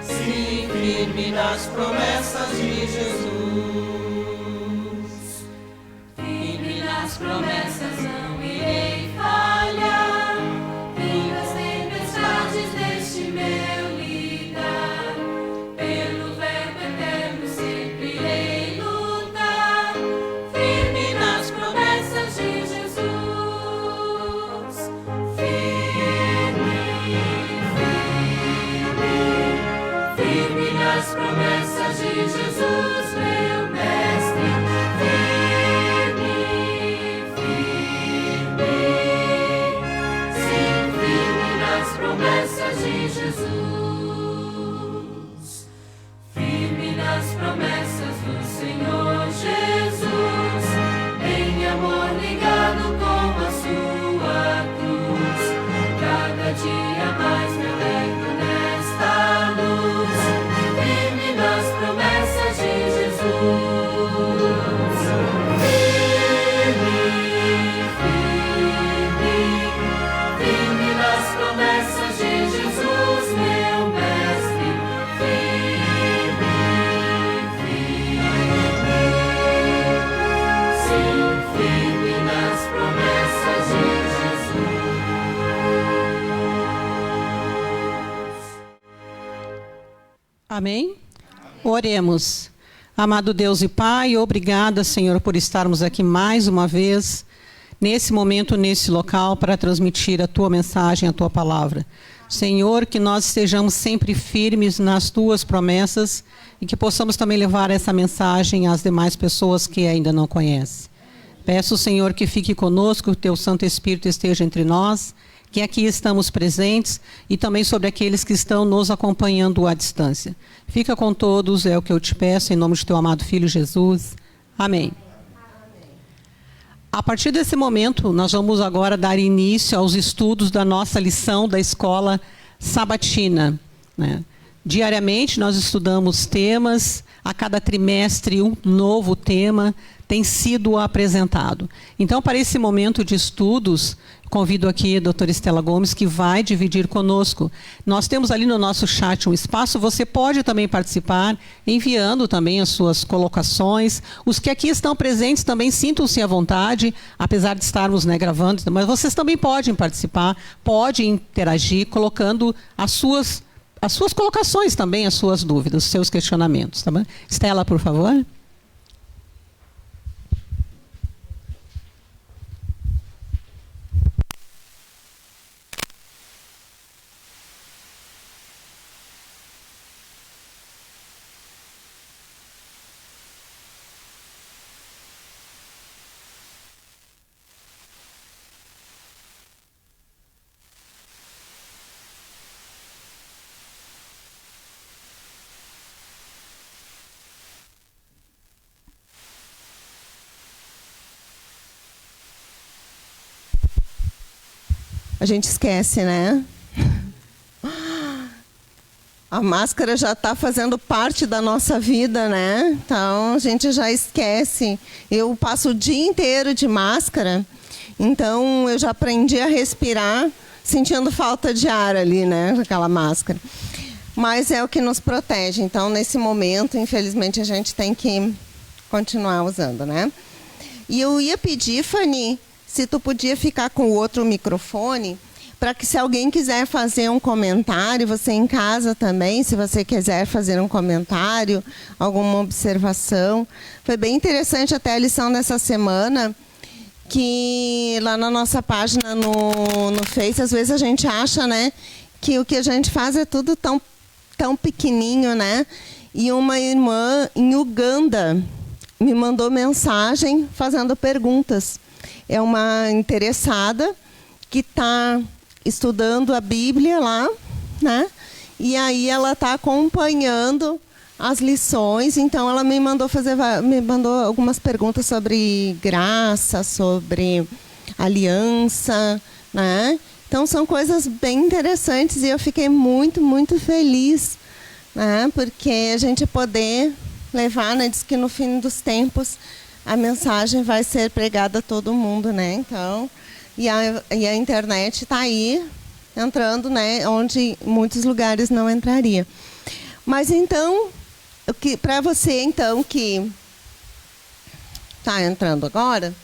sim, firme nas promessas de Jesus. Firme nas promessas, não irei falhar. Em as tempestades deste meu lidar, pelo verbo eterno sempre irei lutar. Firme nas promessas de Jesus. Firme nas promessas de Jesus, meu mestre. Sim, firme nas promessas de Jesus. Firme nas promessas do Senhor Jesus, em amor ligado com a sua cruz. Cada dia mais me alegro nesta luz. Firme nas promessas de Jesus. Firme nas promessas de Jesus, meu mestre. Sim, firme nas promessas de Jesus. Amém? Oremos. Amado Deus e Pai, obrigada, Senhor, por estarmos aqui mais uma vez, nesse momento, nesse local, para transmitir a Tua mensagem, a Tua palavra. Senhor, que nós estejamos sempre firmes nas Tuas promessas e que possamos também levar essa mensagem às demais pessoas que ainda não conhecem. Peço, Senhor, que fique conosco, que o Teu Santo Espírito esteja entre nós, que aqui estamos presentes e também sobre aqueles que estão nos acompanhando à distância. Fica com todos, é o que eu te peço, em nome de Teu amado Filho Jesus. Amém. A partir desse momento, nós vamos agora dar início aos estudos da nossa lição da escola sabatina, né? Diariamente nós estudamos temas, a cada trimestre um novo tema tem sido apresentado. Então, para esse momento de estudos, convido aqui a doutora Estela Gomes, que vai dividir conosco. Nós temos ali no nosso chat um espaço, você pode também participar, enviando também as suas colocações. Os que aqui estão presentes também sintam-se à vontade, apesar de estarmos, né, gravando, mas vocês também podem participar, podem interagir, colocando as suas colocações também, as suas dúvidas, os seus questionamentos. Tá bom? Estela, por favor. A gente esquece, né? A máscara já está fazendo parte da nossa vida, né? Então, a gente já esquece. Eu passo o dia inteiro de máscara, então eu já aprendi a respirar sentindo falta de ar ali, né? Aquela máscara. Mas é o que nos protege. Então, nesse momento, infelizmente, a gente tem que continuar usando, né? E eu ia pedir, Fanny, se tu podia ficar com o outro microfone, para que se alguém quiser fazer um comentário, você em casa também, se você quiser fazer um comentário, alguma observação. Foi bem interessante até a lição dessa semana, que lá na nossa página no Face, às vezes a gente acha, né, que o que a gente faz é tudo tão pequenininho, né? E uma irmã em Uganda me mandou mensagem fazendo perguntas. É uma interessada que está estudando a Bíblia lá, né? E aí ela está acompanhando as lições. Então ela me mandou algumas perguntas sobre graça, sobre aliança, né? Então são coisas bem interessantes e eu fiquei muito, muito feliz, né? Porque a gente poder levar, né? Diz que no fim dos tempos a mensagem vai ser pregada a todo mundo, né? Então, e a internet está aí entrando, né, onde muitos lugares não entraria. Mas então, para você então que está entrando agora,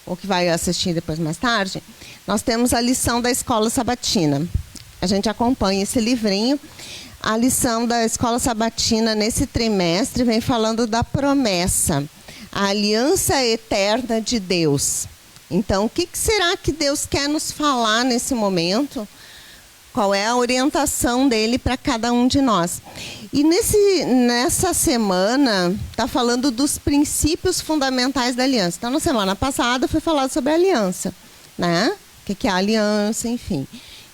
ou que vai assistir depois mais tarde, nós temos a lição da Escola Sabatina. A gente acompanha esse livrinho. A lição da Escola Sabatina nesse trimestre vem falando da promessa, a aliança eterna de Deus. Então, o que será que Deus quer nos falar nesse momento? Qual é a orientação dele para cada um de nós? E nessa semana, está falando dos princípios fundamentais da aliança. Então, na semana passada, foi falado sobre a aliança, né? O que é a aliança, enfim.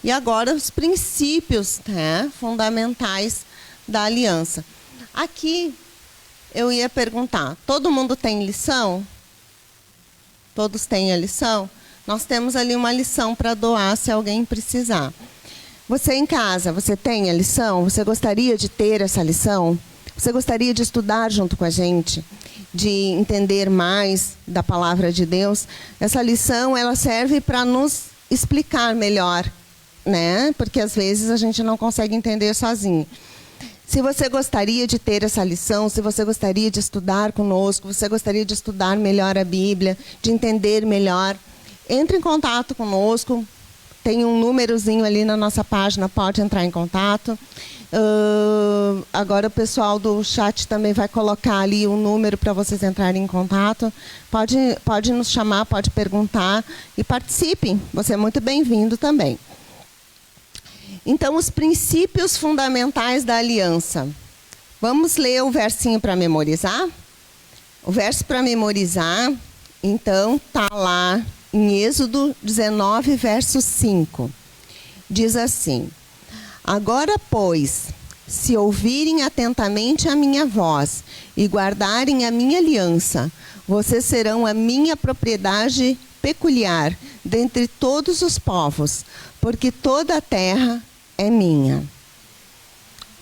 E agora, os princípios, né, fundamentais da aliança. Aqui, eu ia perguntar, todo mundo tem lição? Todos têm a lição? Nós temos ali uma lição para doar, se alguém precisar. Você em casa, você tem a lição? Você gostaria de ter essa lição? Você gostaria de estudar junto com a gente? De entender mais da palavra de Deus? Essa lição, ela serve para nos explicar melhor, né? Porque às vezes a gente não consegue entender sozinho. Se você gostaria de ter essa lição, se você gostaria de estudar conosco, você gostaria de estudar melhor a Bíblia, de entender melhor, entre em contato conosco. Tem um númerozinho ali na nossa página, pode entrar em contato. Agora o pessoal do chat também vai colocar ali um número para vocês entrarem em contato. Pode nos chamar, pode perguntar e participem. Você é muito bem-vindo também. Então, os princípios fundamentais da aliança. Vamos ler o versinho para memorizar? O verso para memorizar, então, está lá em Êxodo 19, verso 5. Diz assim: agora, pois, se ouvirem atentamente a minha voz e guardarem a minha aliança, vocês serão a minha propriedade peculiar dentre todos os povos, porque toda a terra é minha.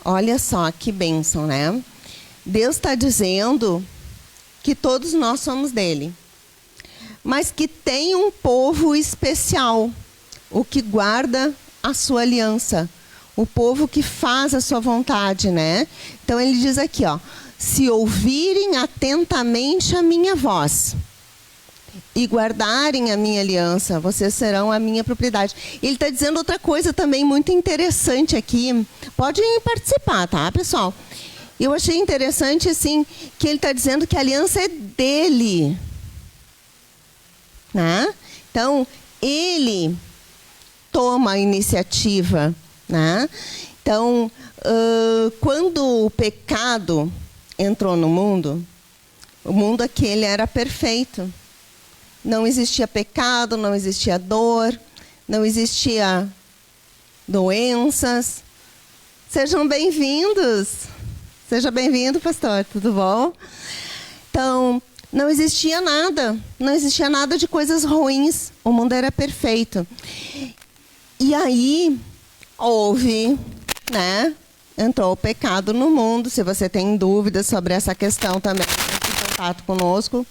Olha só que bênção, né? Deus está dizendo que todos nós somos dele, mas que tem um povo especial, o que guarda a sua aliança, o povo que faz a sua vontade, né? Então ele diz aqui, ó, se ouvirem atentamente a minha voz e guardarem a minha aliança, vocês serão a minha propriedade. Ele está dizendo outra coisa também muito interessante aqui. Podem participar, tá, pessoal? Eu achei interessante, assim, que ele está dizendo que a aliança é dele, né? Então, ele toma a iniciativa, né? Então, quando o pecado entrou no mundo, o mundo aquele era perfeito. Não existia pecado, não existia dor, não existia doenças. Sejam bem-vindos. Seja bem-vindo, pastor. Tudo bom? Então, não existia nada de coisas ruins. O mundo era perfeito. E aí, houve, né? Entrou o pecado no mundo. Se você tem dúvidas sobre essa questão também, entre em contato conosco.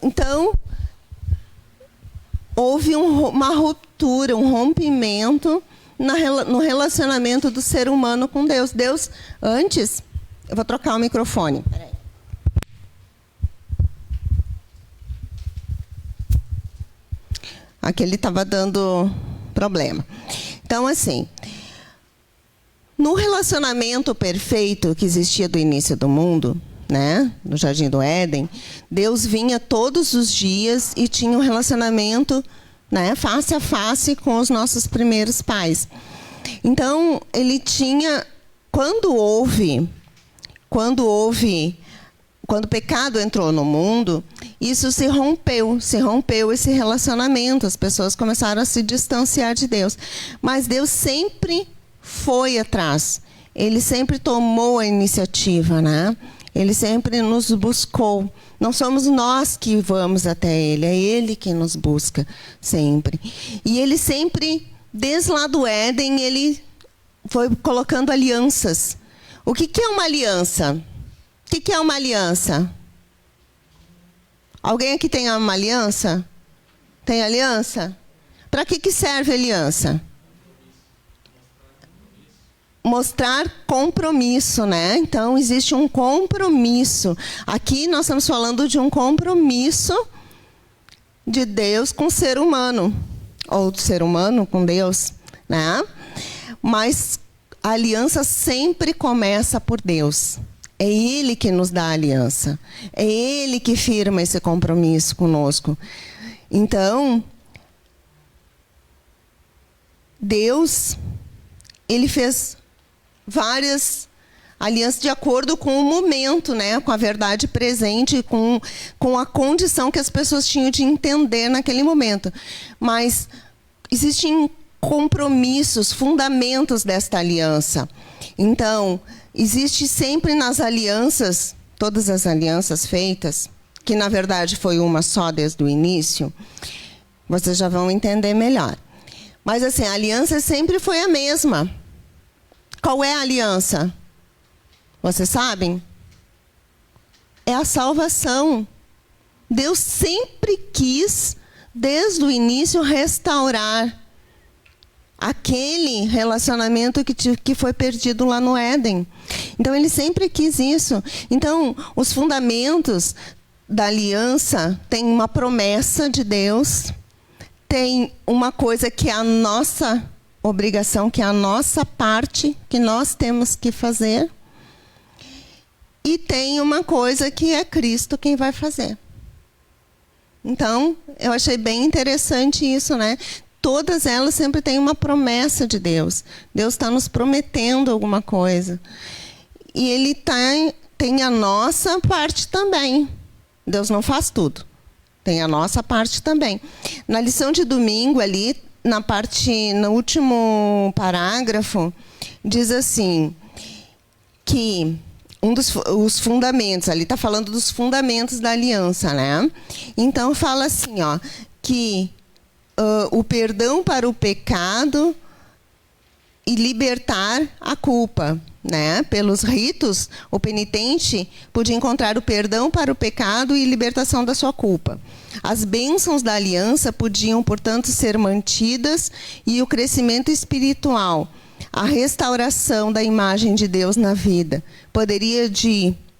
Então, houve uma ruptura, um rompimento no relacionamento do ser humano com Deus. Deus, antes... Eu vou trocar o microfone. Peraí. Aqui ele estava dando problema. Então, assim... No relacionamento perfeito que existia do início do mundo, né, no Jardim do Éden, Deus vinha todos os dias e tinha um relacionamento, né, face a face com os nossos primeiros pais. Então, ele tinha, quando o pecado entrou no mundo, isso se rompeu esse relacionamento, as pessoas começaram a se distanciar de Deus. Mas Deus sempre foi atrás, ele sempre tomou a iniciativa, né? Ele sempre nos buscou. Não somos nós que vamos até ele, é ele que nos busca sempre. E ele sempre, desde lá do Éden, ele foi colocando alianças. O que é uma aliança? O que é uma aliança? Alguém aqui tem uma aliança? Tem aliança? Para que serve a aliança? Mostrar compromisso, né? Então, existe um compromisso. Aqui nós estamos falando de um compromisso de Deus com o ser humano. Ou do ser humano com Deus, né? Mas a aliança sempre começa por Deus. É Ele que nos dá a aliança. É Ele que firma esse compromisso conosco. Então, Deus, Ele fez várias alianças de acordo com o momento, né? Com a verdade presente, com a condição que as pessoas tinham de entender naquele momento. Mas existem compromissos, fundamentos desta aliança. Então, existe sempre nas alianças, todas as alianças feitas, que na verdade foi uma só desde o início, vocês já vão entender melhor. Mas assim, a aliança sempre foi a mesma. Qual é a aliança? Vocês sabem? É a salvação. Deus sempre quis, desde o início, restaurar aquele relacionamento que foi perdido lá no Éden. Então, Ele sempre quis isso. Então, os fundamentos da aliança têm uma promessa de Deus, tem uma coisa que é a nossa obrigação, que é a nossa parte, que nós temos que fazer. E tem uma coisa que é Cristo quem vai fazer. Então, eu achei bem interessante isso, né? Todas elas sempre têm uma promessa de Deus. Deus está nos prometendo alguma coisa. E Ele tem a nossa parte também. Deus não faz tudo. Tem a nossa parte também. Na lição de domingo, ali, no último parágrafo, diz assim, que os fundamentos, ali está falando dos fundamentos da aliança, né? Então, fala assim, ó, que o perdão para o pecado e libertar a culpa, né? Pelos ritos, o penitente podia encontrar o perdão para o pecado e libertação da sua culpa. As bênçãos da aliança podiam, portanto, ser mantidas e o crescimento espiritual, a restauração da imagem de Deus na vida, poderia,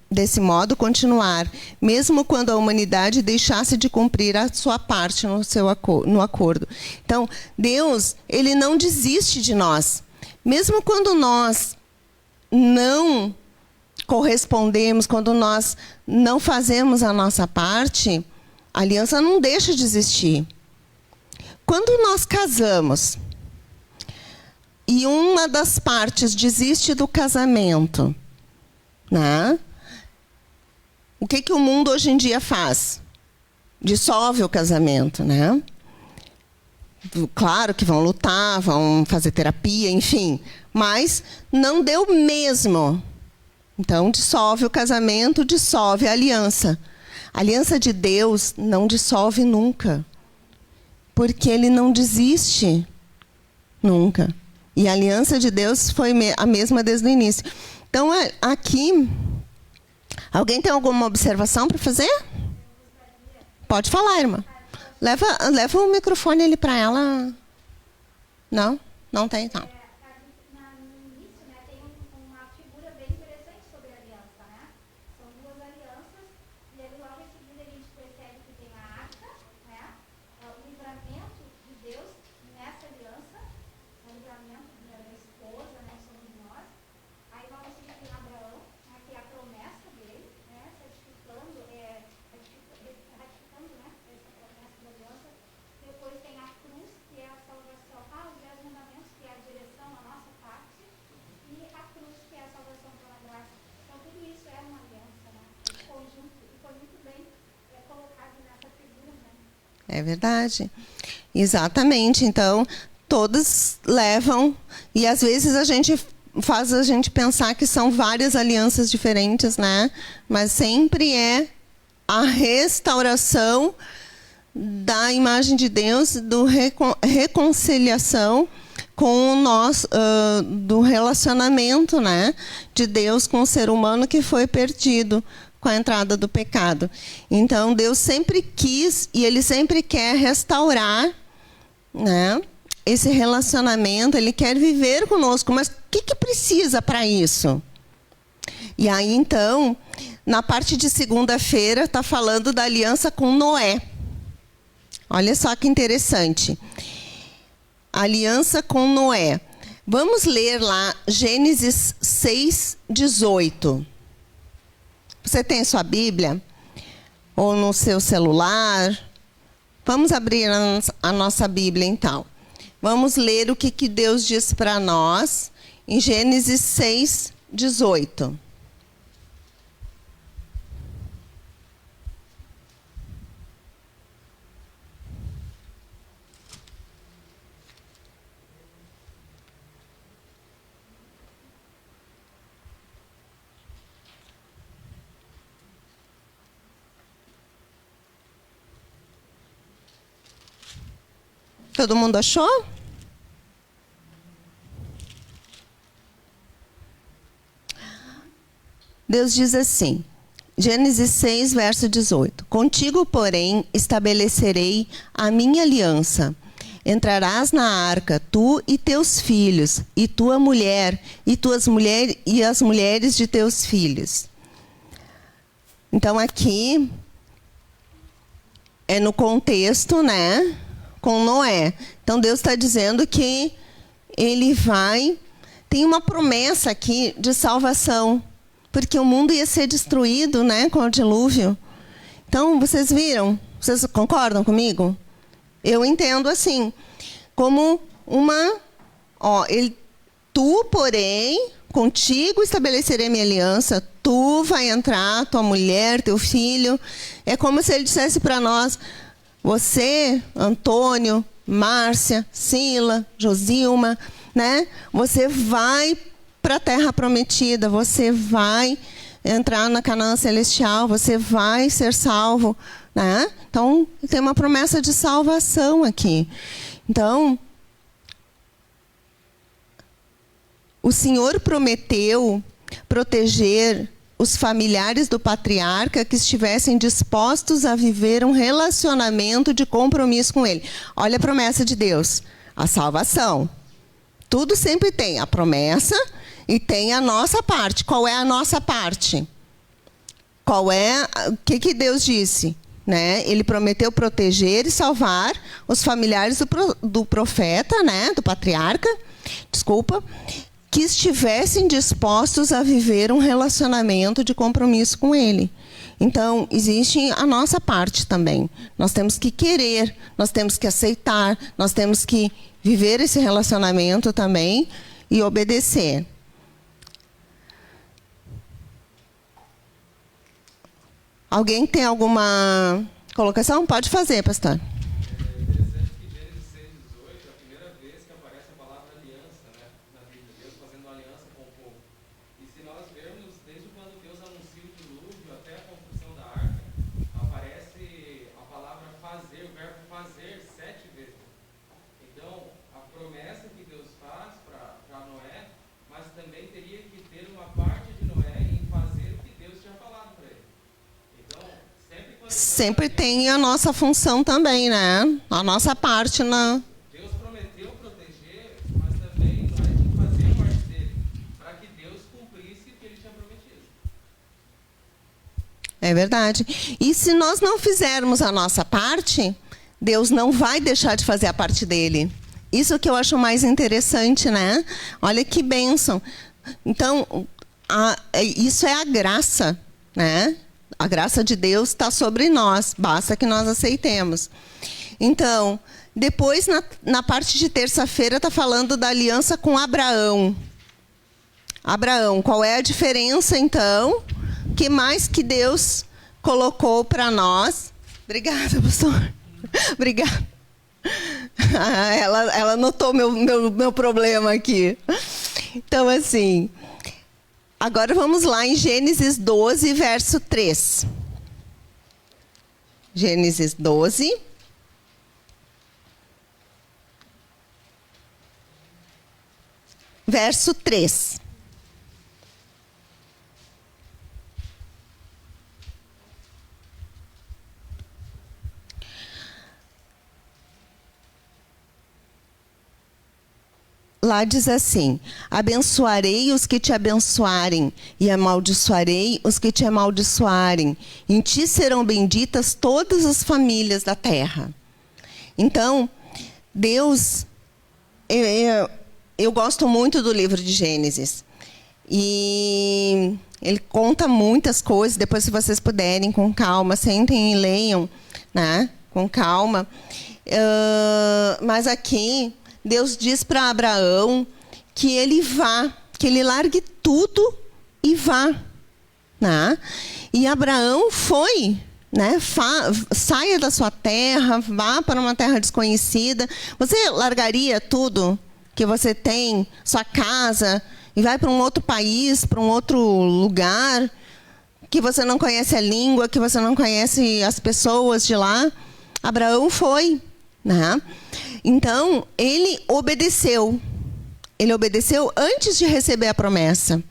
desse modo, continuar, mesmo quando a humanidade deixasse de cumprir a sua parte no acordo. Então, Deus, Ele não desiste de nós. Mesmo quando nós não correspondemos, quando nós não fazemos a nossa parte, a aliança não deixa de existir. Quando nós casamos e uma das partes desiste do casamento, né? O que o mundo hoje em dia faz? Dissolve o casamento, né? Claro que vão lutar, vão fazer terapia, enfim. Mas não deu mesmo. Então, dissolve o casamento, dissolve a aliança. A aliança de Deus não dissolve nunca. Porque Ele não desiste nunca. E a aliança de Deus foi a mesma desde o início. Então, aqui, alguém tem alguma observação para fazer? Pode falar, irmã. Leva o microfone ali para ela. Não? Não tem, tá. É verdade. Exatamente. Então, todos levam. E às vezes faz a gente pensar que são várias alianças diferentes, né? Mas sempre é a restauração da imagem de Deus, reconciliação com o nosso, do relacionamento, né, de Deus com o ser humano que foi perdido com a entrada do pecado. Então, Deus sempre quis e Ele sempre quer restaurar, né, esse relacionamento. Ele quer viver conosco, mas o que precisa para isso? E aí, então, na parte de segunda-feira, está falando da aliança com Noé. Olha só que interessante. Aliança com Noé. Vamos ler lá Gênesis 6:18. Você tem sua Bíblia? Ou no seu celular? Vamos abrir a nossa Bíblia, então. Vamos ler o que Deus diz para nós em Gênesis 6:18. Todo mundo achou? Deus diz assim, Gênesis 6, verso 18. Contigo, porém, estabelecerei a minha aliança. Entrarás na arca, tu e teus filhos, e tua mulher, e as mulheres de teus filhos. Então, aqui é no contexto, né, com Noé. Então, Deus está dizendo que Ele vai... Tem uma promessa aqui de salvação, porque o mundo ia ser destruído, né, com o dilúvio. Então, vocês viram? Vocês concordam comigo? Eu entendo assim, como uma... tu, porém, contigo estabelecerei minha aliança, tu vai entrar, tua mulher, teu filho. É como se Ele dissesse para nós... Você, Antônio, Márcia, Sila, Josilma, né? Você vai para a terra prometida, você vai entrar na Canaã celestial, você vai ser salvo, né? Então, tem uma promessa de salvação aqui. Então, o Senhor prometeu proteger os familiares do patriarca que estivessem dispostos a viver um relacionamento de compromisso com ele. Olha a promessa de Deus, a salvação. Tudo sempre tem a promessa e tem a nossa parte. Qual é a nossa parte? O que Deus disse? Né? Ele prometeu proteger e salvar os familiares do profeta, né? Do patriarca, que estivessem dispostos a viver um relacionamento de compromisso com Ele. Então, existe a nossa parte também. Nós temos que querer, nós temos que aceitar, nós temos que viver esse relacionamento também e obedecer. Alguém tem alguma colocação? Pode fazer, pastor. Sempre tem a nossa função também, né? A nossa parte na... Deus prometeu proteger, mas também nós temos que fazer a parte dele, para que Deus cumprisse o que Ele tinha prometido. É verdade. E se nós não fizermos a nossa parte, Deus não vai deixar de fazer a parte dele. Isso que eu acho mais interessante, né? Olha que bênção. Então, isso é a graça, né? A graça de Deus está sobre nós, basta que nós aceitemos. Então, depois, na parte de terça-feira, está falando da aliança com Abraão. Abraão, qual é a diferença, então? O que mais que Deus colocou para nós? Obrigada, pastor. Obrigada. Ela notou meu problema aqui. Então, assim... Agora vamos lá em Gênesis 12, verso 3. Gênesis 12. Verso 3. lá diz assim: abençoarei os que te abençoarem e amaldiçoarei os que te amaldiçoarem. Em ti serão benditas todas as famílias da terra. Então, Deus... Eu gosto muito do livro de Gênesis. E ele conta muitas coisas. Depois, se vocês puderem, com calma, sentem e leiam, né? Com calma. Mas aqui, Deus diz para Abraão que ele vá, que ele largue tudo e vá. Né? E Abraão foi, né? Saia da sua terra, vá para uma terra desconhecida. Você largaria tudo que você tem, sua casa, e vai para um outro país, para um outro lugar, que você não conhece a língua, que você não conhece as pessoas de lá? Abraão foi, né? Então, ele obedeceu. Ele obedeceu antes de receber a promessa.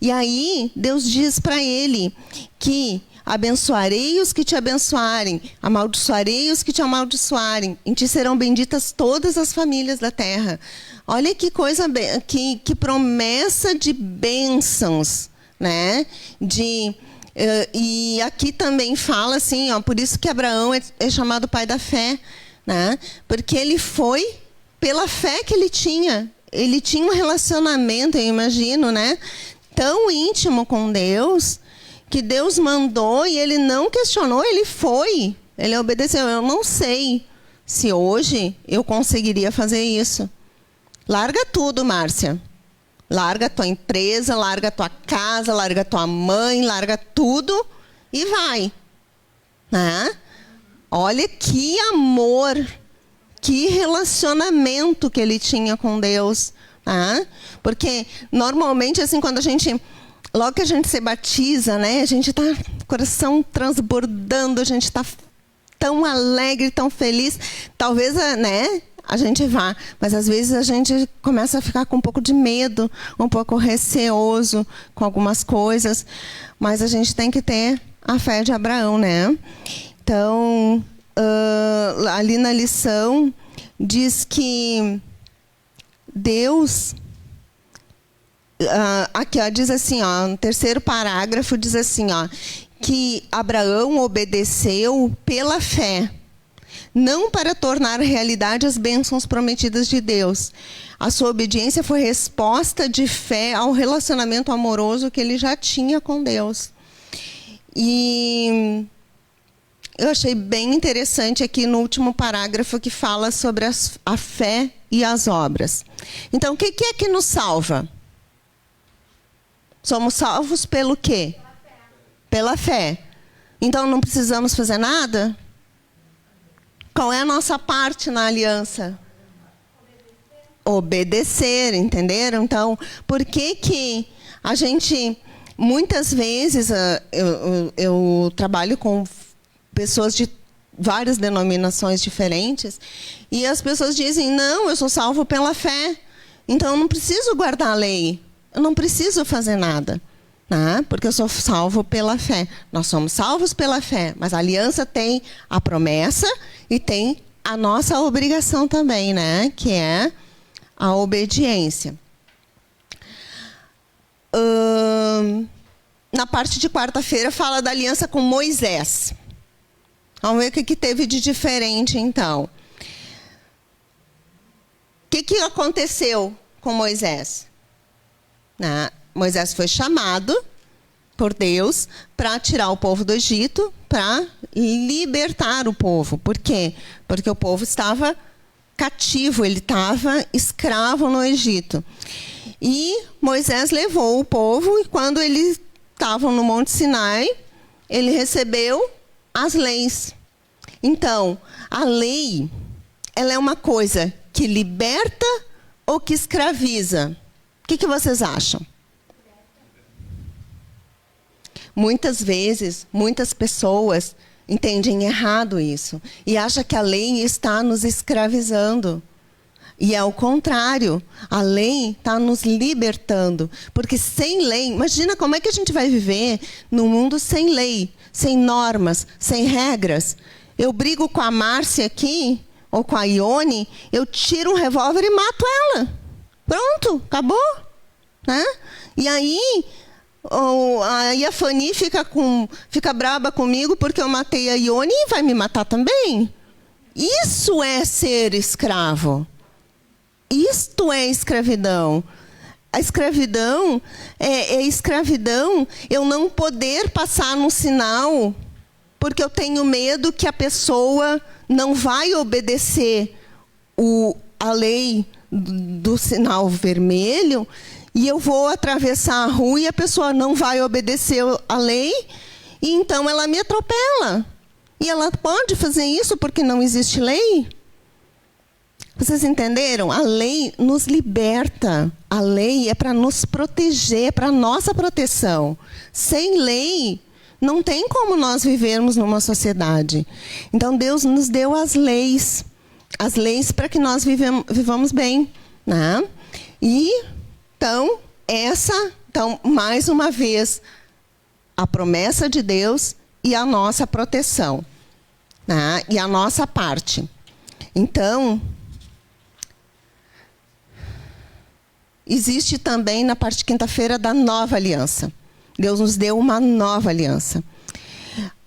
E aí, Deus diz para ele que abençoarei os que te abençoarem, amaldiçoarei os que te amaldiçoarem. Em ti serão benditas todas as famílias da terra. Olha que coisa, que promessa de bênçãos, né? E aqui também fala assim, ó, por isso que Abraão é chamado pai da fé, né? Porque ele foi pela fé que ele tinha. Ele tinha um relacionamento, eu imagino, né? Tão íntimo com Deus, que Deus mandou e ele não questionou, ele foi. Ele obedeceu. Eu não sei se hoje eu conseguiria fazer isso. Larga tudo, Márcia. Larga a tua empresa, larga a tua casa, larga a tua mãe, larga tudo e vai. Né? Olha que amor, que relacionamento que ele tinha com Deus. Né? Porque, normalmente, assim, quando a gente... Logo que a gente se batiza, né? A gente está com o coração transbordando, a gente está tão alegre, tão feliz. Talvez, né? A gente vá, mas às vezes a gente começa a ficar com um pouco de medo, um pouco receoso com algumas coisas, mas a gente tem que ter a fé de Abraão, né? Então, ali na lição, diz que Deus... aqui, ó, diz assim, ó, no terceiro parágrafo, diz assim, ó, que Abraão obedeceu pela fé, não para tornar realidade as bênçãos prometidas de Deus. A sua obediência foi resposta de fé ao relacionamento amoroso que ele já tinha com Deus. E eu achei bem interessante aqui no último parágrafo que fala sobre a fé e as obras. Então, o que é que nos salva? Somos salvos pelo quê? Pela fé. Então, não precisamos fazer nada? Qual é a nossa parte na aliança? Obedecer, entenderam? Então, por que a gente, muitas vezes, eu trabalho com pessoas de várias denominações diferentes, e as pessoas dizem, não, eu sou salvo pela fé, então eu não preciso guardar a lei, eu não preciso fazer nada. Né? Porque eu sou salvo pela fé. Nós somos salvos pela fé, mas a aliança tem a promessa e tem a nossa obrigação também, né? Que é a obediência. Na parte de quarta-feira fala da aliança com Moisés. Vamos ver o que teve de diferente, então. O que aconteceu com Moisés? Moisés foi chamado por Deus para tirar o povo do Egito, para libertar o povo. Por quê? Porque o povo estava cativo, ele estava escravo no Egito. E Moisés levou o povo, e quando eles estavam no Monte Sinai, ele recebeu as leis. Então, a lei, ela é uma coisa que liberta ou que escraviza? O que vocês acham? Muitas vezes, muitas pessoas entendem errado isso e acham que a lei está nos escravizando. E é o contrário, a lei está nos libertando. Porque sem lei, imagina como é que a gente vai viver num mundo sem lei, sem normas, sem regras. Eu brigo com a Márcia aqui, ou com a Ione, eu tiro um revólver e mato ela. Pronto, acabou. Né? E aí a Fanny fica braba comigo porque eu matei a Ione e vai me matar também. Isso é ser escravo. Isto é escravidão. A escravidão é escravidão eu não poder passar no sinal porque eu tenho medo que a pessoa não vai obedecer a lei do sinal vermelho e eu vou atravessar a rua e a pessoa não vai obedecer a lei e então ela me atropela. E ela pode fazer isso porque não existe lei? Vocês entenderam? A lei nos liberta. A lei é para nos proteger, é para nossa proteção. Sem lei, não tem como nós vivermos numa sociedade. Então, Deus nos deu as leis para que nós vivamos bem. Né? E, então, mais uma vez, a promessa de Deus e a nossa proteção. Né? E a nossa parte. Então, existe também na parte de quinta-feira da nova aliança. Deus nos deu uma nova aliança.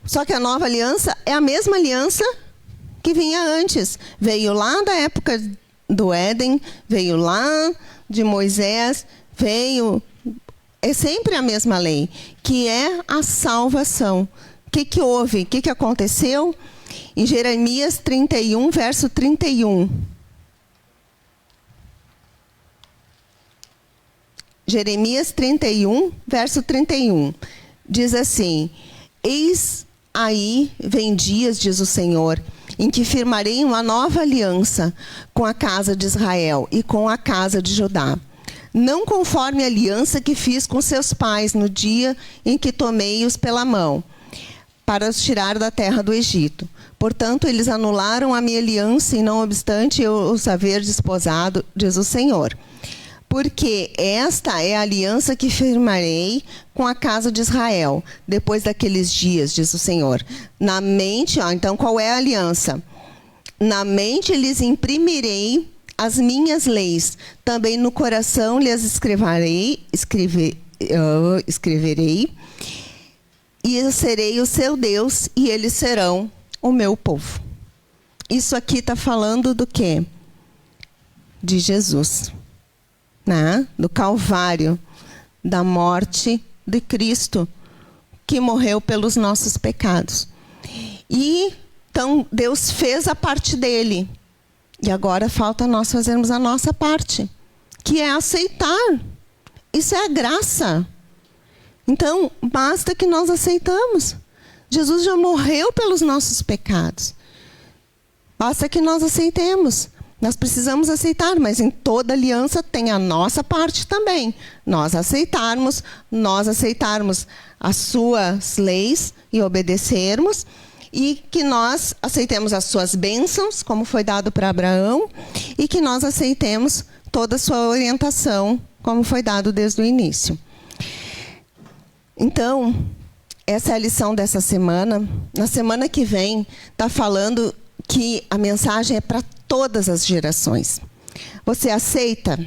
Só que a nova aliança é a mesma aliança que vinha antes. Veio lá da época do Éden, veio lá de Moisés, é sempre a mesma lei, que é a salvação. O que houve? O que aconteceu? Em Jeremias 31, verso 31. Jeremias 31, verso 31. Diz assim: Eis aí vem dias, diz o Senhor, em que firmarei uma nova aliança com a casa de Israel e com a casa de Judá. Não conforme a aliança que fiz com seus pais no dia em que tomei-os pela mão, para os tirar da terra do Egito. Portanto, eles anularam a minha aliança e, não obstante eu os haver desposado, diz o Senhor. Porque esta é a aliança que firmarei com a casa de Israel, depois daqueles dias, diz o Senhor. Na mente, então qual é a aliança? Na mente lhes imprimirei as minhas leis, também no coração lhes escreverei, e eu serei o seu Deus, e eles serão o meu povo. Isso aqui está falando do quê? De Jesus. Né? Do Calvário, da morte de Cristo, que morreu pelos nossos pecados. E então Deus fez a parte dele. E agora falta nós fazermos a nossa parte, que é aceitar. Isso é a graça. Então, basta que nós aceitamos. Jesus já morreu pelos nossos pecados. Basta que nós aceitemos. Nós precisamos aceitar, mas em toda aliança tem a nossa parte também. Nós aceitarmos as suas leis e obedecermos, e que nós aceitemos as suas bênçãos, como foi dado para Abraão, e que nós aceitemos toda a sua orientação, como foi dado desde o início. Então, essa é a lição dessa semana. Na semana que vem, está falando que a mensagem é para todas as gerações. Você aceita?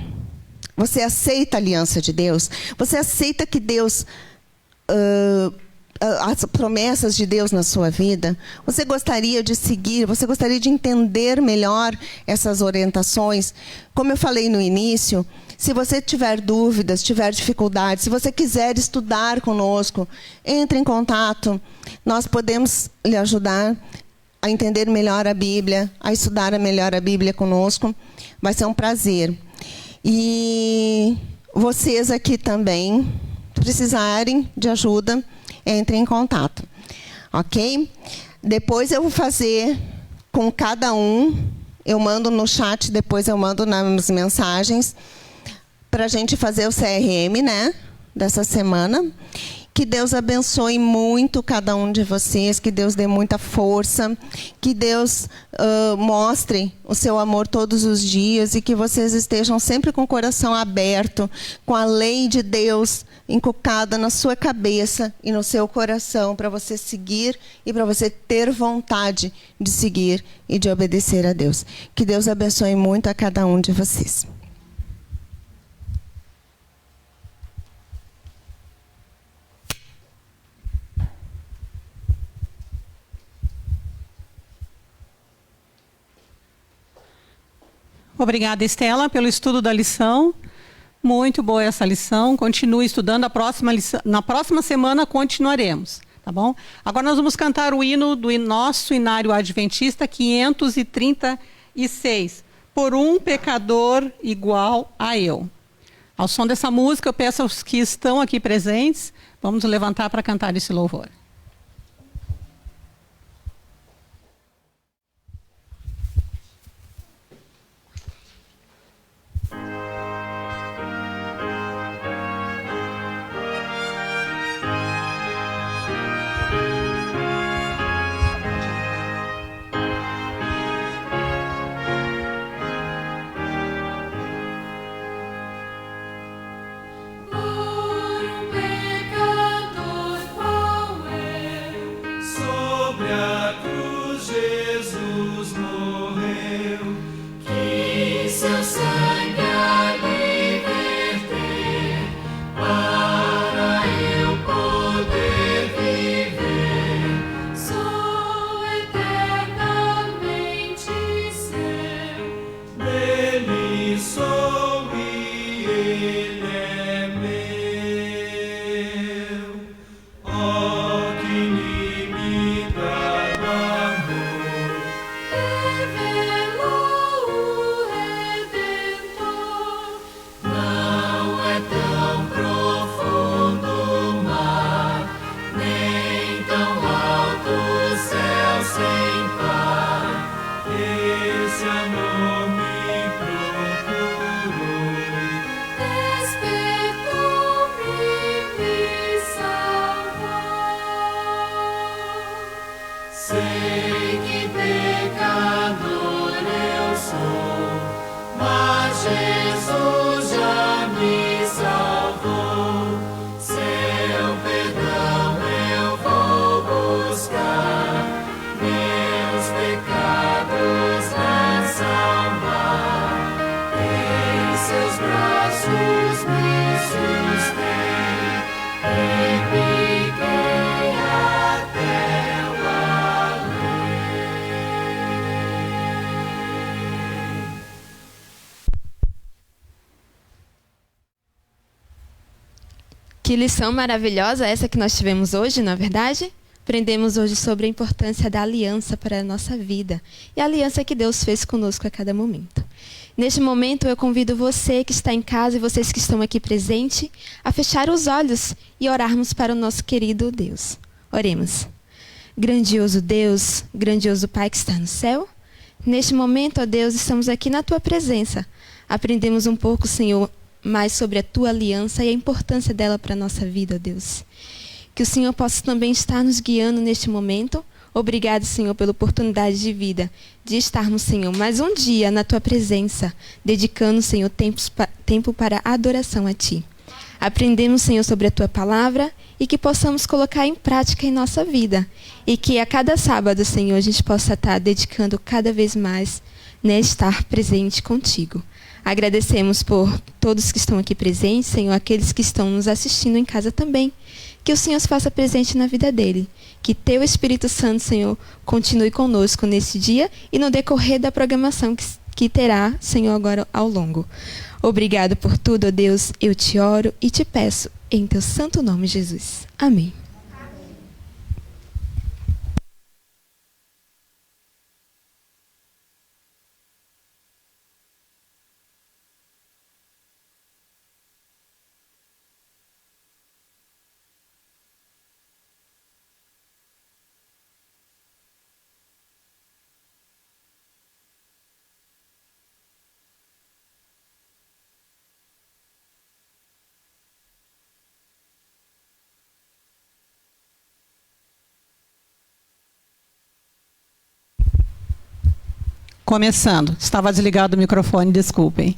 Você aceita a aliança de Deus? Você aceita que Deus, as promessas de Deus na sua vida? Você gostaria de seguir? Você gostaria de entender melhor essas orientações? Como eu falei no início, se você tiver dúvidas, tiver dificuldades, se você quiser estudar conosco, entre em contato. Nós podemos lhe ajudar a entender melhor a Bíblia, a estudar melhor a Bíblia conosco. Vai ser um prazer. E vocês aqui também, precisarem de ajuda, entrem em contato. Ok? Depois eu vou fazer com cada um, eu mando no chat, depois eu mando nas mensagens, para a gente fazer o CRM, né, dessa semana. Que Deus abençoe muito cada um de vocês, que Deus dê muita força, que Deus mostre o seu amor todos os dias e que vocês estejam sempre com o coração aberto, com a lei de Deus encucada na sua cabeça e no seu coração, para você seguir e para você ter vontade de seguir e de obedecer a Deus. Que Deus abençoe muito a cada um de vocês. obrigada, Estela, pelo estudo da lição. Muito boa essa lição. Continue estudando. Na próxima semana continuaremos. Tá bom? Agora nós vamos cantar o hino do nosso Inário Adventista 536. Por um pecador igual a eu. Ao som dessa música, eu peço aos que estão aqui presentes, vamos nos levantar para cantar esse louvor. Que lição maravilhosa essa que nós tivemos hoje, não é verdade? Aprendemos hoje sobre a importância da aliança para a nossa vida e a aliança que Deus fez conosco a cada momento. Neste momento, eu convido você que está em casa e vocês que estão aqui presentes a fechar os olhos e orarmos para o nosso querido Deus. Oremos. Grandioso Deus, grandioso Pai que está no céu, neste momento, ó Deus, estamos aqui na Tua presença. Aprendemos um pouco, Senhor, mais sobre a Tua aliança e a importância dela para a nossa vida, ó Deus. Que o Senhor possa também estar nos guiando neste momento. Obrigado, Senhor, pela oportunidade de vida, de estarmos, Senhor, mais um dia na Tua presença, dedicando, Senhor, tempo para a adoração a Ti. Aprendemos, Senhor, sobre a Tua palavra e que possamos colocar em prática em nossa vida. E que a cada sábado, Senhor, a gente possa estar dedicando cada vez mais, né, estar presente contigo. Agradecemos por todos que estão aqui presentes, Senhor, aqueles que estão nos assistindo em casa também. Que o Senhor se faça presente na vida dele. Que Teu Espírito Santo, Senhor, continue conosco nesse dia e no decorrer da programação que terá, Senhor, agora ao longo. Obrigado por tudo, ó Deus. Eu te oro e te peço em Teu santo nome, Jesus. Amém. Começando. Estava desligado o microfone, desculpem.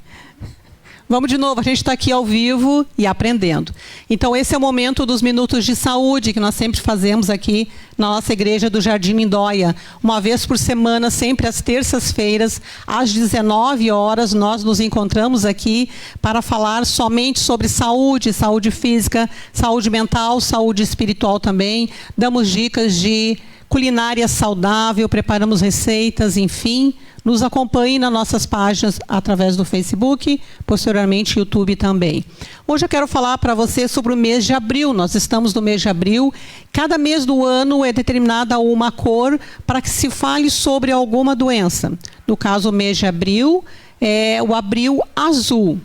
Vamos de novo, a gente está aqui ao vivo e aprendendo. Então, esse é o momento dos minutos de saúde, que nós sempre fazemos aqui na nossa igreja do Jardim Mindóia. Uma vez por semana, sempre às terças-feiras, às 19 horas, nós nos encontramos aqui para falar somente sobre saúde, saúde física, saúde mental, saúde espiritual também. Damos dicas de culinária saudável, preparamos receitas, enfim. Nos acompanhe nas nossas páginas através do Facebook, posteriormente YouTube também. Hoje eu quero falar para você sobre o mês de abril. Nós estamos no mês de abril. Cada mês do ano é determinada uma cor para que se fale sobre alguma doença. No caso, o mês de abril é o abril azul.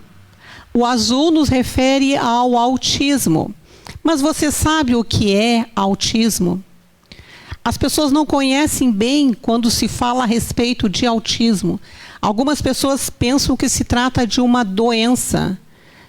O azul nos refere ao autismo. Mas você sabe o que é autismo? As pessoas não conhecem bem quando se fala a respeito de autismo. Algumas pessoas pensam que se trata de uma doença.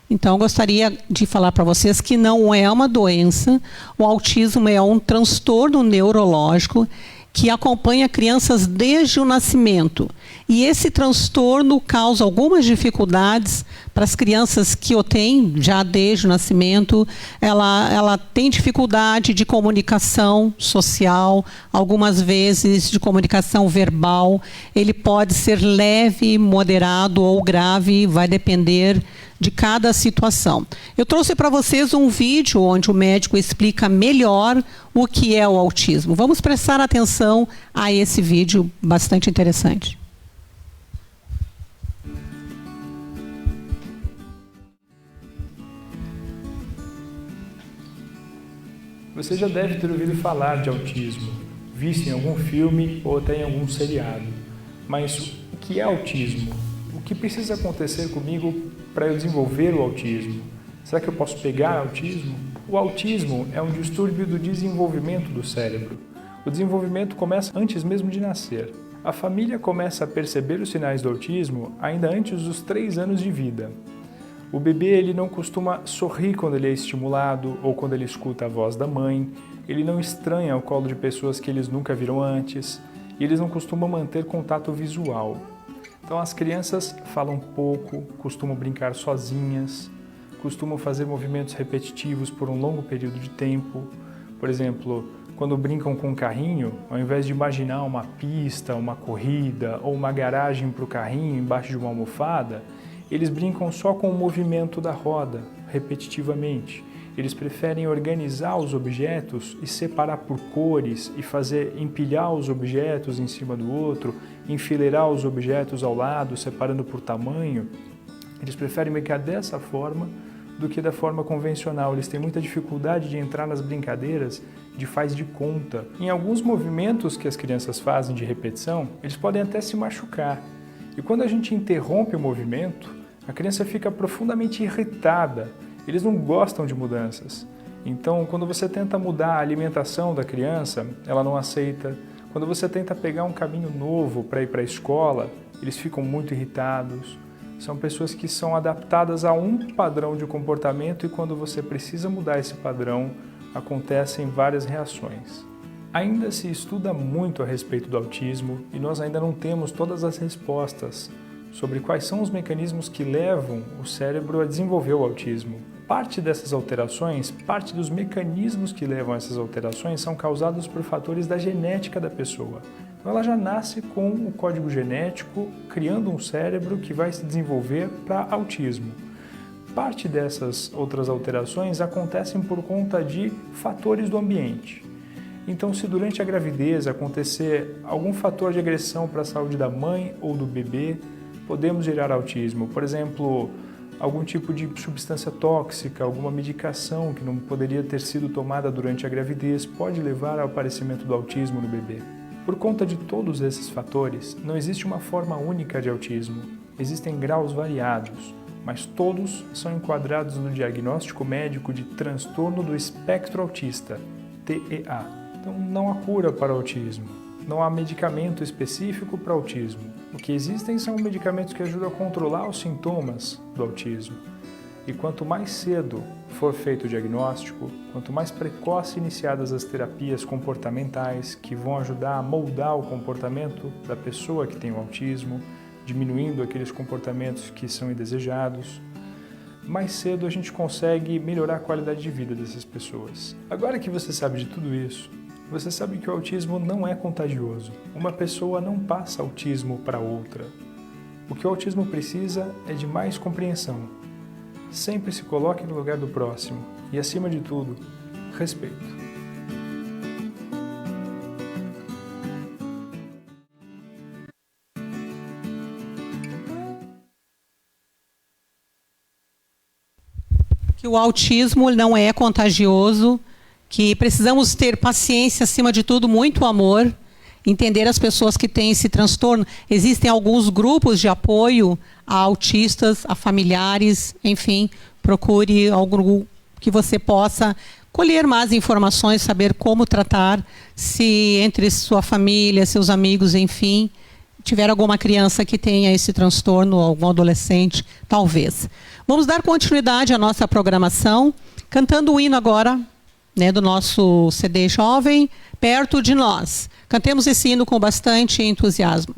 Então, eu gostaria de falar para vocês que não é uma doença. O autismo é um transtorno neurológico que acompanha crianças desde o nascimento. E esse transtorno causa algumas dificuldades para as crianças que o têm já desde o nascimento. Ela tem dificuldade de comunicação social, algumas vezes de comunicação verbal. Ele pode ser leve, moderado ou grave, vai depender de cada situação. Eu trouxe para vocês um vídeo onde o médico explica melhor o que é o autismo. Vamos prestar atenção a esse vídeo bastante interessante. Você já deve ter ouvido falar de autismo, visto em algum filme ou até em algum seriado. Mas o que é autismo? O que precisa acontecer comigo para eu desenvolver o autismo? Será que eu posso pegar autismo? O autismo é um distúrbio do desenvolvimento do cérebro. O desenvolvimento começa antes mesmo de nascer. A família começa a perceber os sinais do autismo ainda antes dos 3 anos de vida. O bebê ele não costuma sorrir quando ele é estimulado ou quando ele escuta a voz da mãe. Ele não estranha o colo de pessoas que eles nunca viram antes. E eles não costumam manter contato visual. Então as crianças falam pouco, costumam brincar sozinhas, costumam fazer movimentos repetitivos por um longo período de tempo. Por exemplo, quando brincam com um carrinho, ao invés de imaginar uma pista, uma corrida ou uma garagem para o carrinho embaixo de uma almofada, eles brincam só com o movimento da roda, repetitivamente. Eles preferem organizar os objetos e separar por cores e empilhar os objetos em cima do outro, enfileirar os objetos ao lado, separando por tamanho. Eles preferem brincar dessa forma do que da forma convencional. Eles têm muita dificuldade de entrar nas brincadeiras de faz de conta. Em alguns movimentos que as crianças fazem de repetição, eles podem até se machucar. E quando a gente interrompe o movimento, a criança fica profundamente irritada. Eles não gostam de mudanças. Então, quando você tenta mudar a alimentação da criança, ela não aceita. Quando você tenta pegar um caminho novo para ir para a escola, eles ficam muito irritados. São pessoas que são adaptadas a um padrão de comportamento e quando você precisa mudar esse padrão, acontecem várias reações. Ainda se estuda muito a respeito do autismo e nós ainda não temos todas as respostas sobre quais são os mecanismos que levam o cérebro a desenvolver o autismo. Parte dessas alterações, parte dos mecanismos que levam a essas alterações são causados por fatores da genética da pessoa. Então ela já nasce com o código genético, criando um cérebro que vai se desenvolver para autismo. Parte dessas outras alterações acontecem por conta de fatores do ambiente. Então, se durante a gravidez acontecer algum fator de agressão para a saúde da mãe ou do bebê, podemos gerar autismo. Por exemplo, algum tipo de substância tóxica, alguma medicação que não poderia ter sido tomada durante a gravidez pode levar ao aparecimento do autismo no bebê. Por conta de todos esses fatores, não existe uma forma única de autismo. Existem graus variados, mas todos são enquadrados no diagnóstico médico de transtorno do espectro autista, TEA. Então, não há cura para o autismo. Não há medicamento específico para autismo. O que existem são medicamentos que ajudam a controlar os sintomas do autismo. E quanto mais cedo for feito o diagnóstico, quanto mais precoce iniciadas as terapias comportamentais que vão ajudar a moldar o comportamento da pessoa que tem o autismo, diminuindo aqueles comportamentos que são indesejados, mais cedo a gente consegue melhorar a qualidade de vida dessas pessoas. Agora que você sabe de tudo isso, você sabe que o autismo não é contagioso. Uma pessoa não passa autismo para outra. O que o autismo precisa é de mais compreensão. Sempre se coloque no lugar do próximo e, acima de tudo, respeito. Que o autismo não é contagioso, que precisamos ter paciência, acima de tudo, muito amor, entender as pessoas que têm esse transtorno. Existem alguns grupos de apoio a autistas, a familiares, enfim, procure algum que você possa colher mais informações, saber como tratar, se entre sua família, seus amigos, enfim, tiver alguma criança que tenha esse transtorno, algum adolescente, talvez. Vamos dar continuidade à nossa programação, cantando o hino agora, né, do nosso CD Jovem, Perto de Nós. Cantemos esse hino com bastante entusiasmo.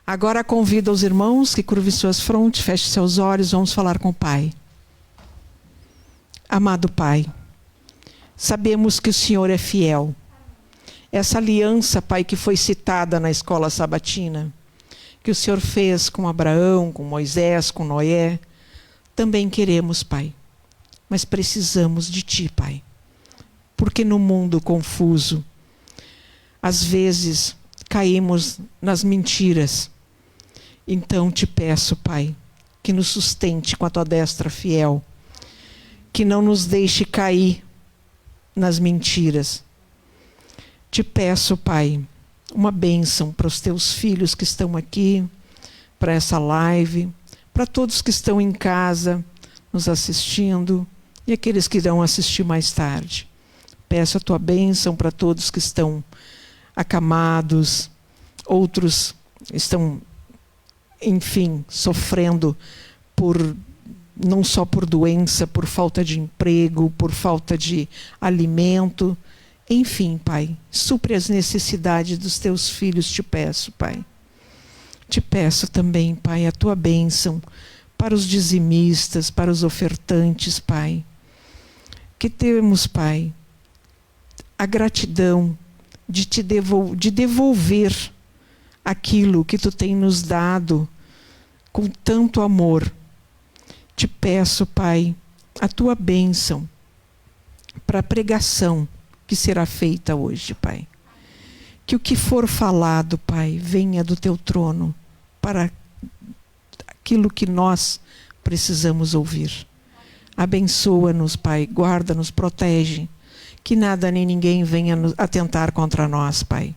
Agora convido os irmãos que curvem suas frontes, fechem seus olhos, vamos falar com o Pai. Amado Pai, sabemos que o Senhor é fiel. Essa aliança, Pai, que foi citada na escola sabatina, que o Senhor fez com Abraão, com Moisés, com Noé, também queremos, Pai. Mas precisamos de Ti, Pai. Porque no mundo confuso, às vezes caímos nas mentiras. Então te peço, Pai, que nos sustente com a Tua destra fiel, que não nos deixe cair nas mentiras. Te peço, Pai, uma bênção para os Teus filhos que estão aqui, para essa live, para todos que estão em casa nos assistindo e aqueles que irão assistir mais tarde. Peço a Tua bênção para todos que estão acamados, outros estão, enfim, sofrendo por não só por doença, por falta de emprego, por falta de alimento. Enfim, Pai, supre as necessidades dos teus filhos, te peço, Pai. Te peço também, Pai, a tua bênção para os dizimistas, para os ofertantes, Pai. Que temos, Pai, a gratidão de devolver aquilo que tu tem nos dado com tanto amor. Te peço, Pai, a tua bênção para a pregação que será feita hoje, Pai. Que o que for falado, Pai, venha do teu trono para aquilo que nós precisamos ouvir. Abençoa-nos, Pai, guarda-nos, protege, que nada nem ninguém venha atentar contra nós, Pai.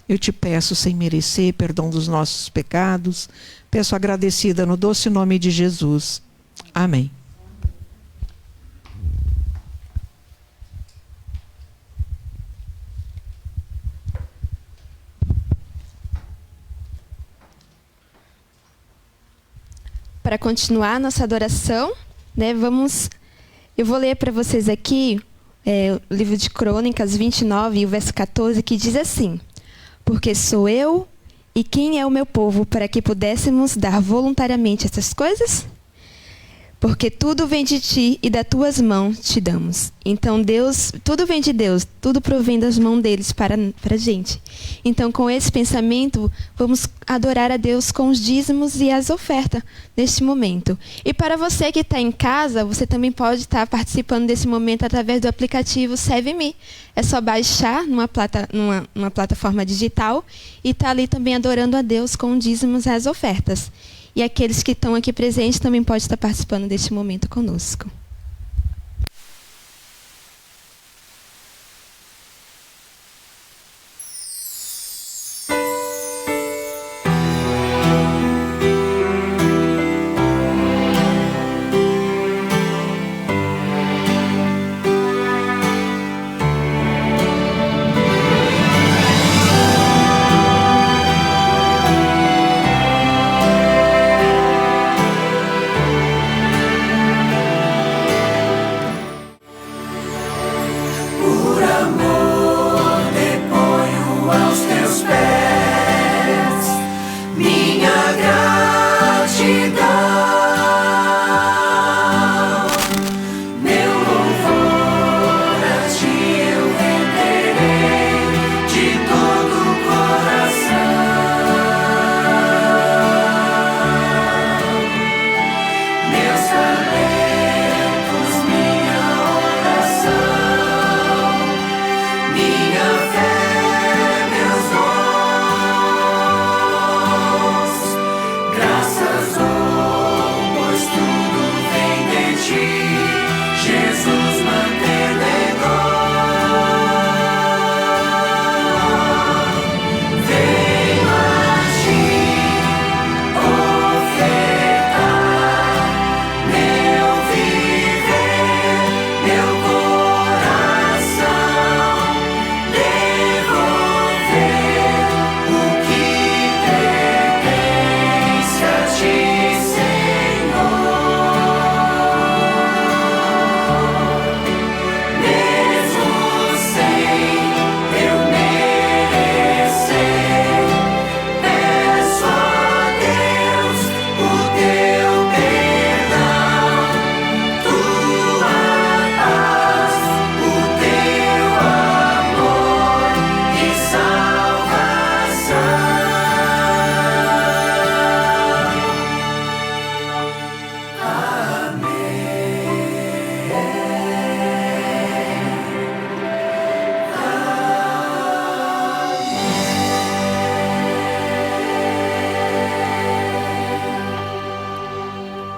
Eu te peço, sem merecer, perdão dos nossos pecados, peço agradecida no doce nome de Jesus. Amém. Para continuar a nossa adoração, né, eu vou ler para vocês aqui o livro de Crônicas 29, o verso 14, que diz assim: porque sou eu e quem é o meu povo para que pudéssemos dar voluntariamente essas coisas? Porque tudo vem de ti e das tuas mãos te damos. Então Deus, tudo vem de Deus, tudo provém das mãos deles para a gente. Então, com esse pensamento, vamos adorar a Deus com os dízimos e as ofertas neste momento. E para você que está em casa, você também pode estar participando desse momento através do aplicativo Serve-me. É só baixar numa plataforma digital e estar ali também adorando a Deus com dízimos e as ofertas. E aqueles que estão aqui presentes também podem estar participando deste momento conosco.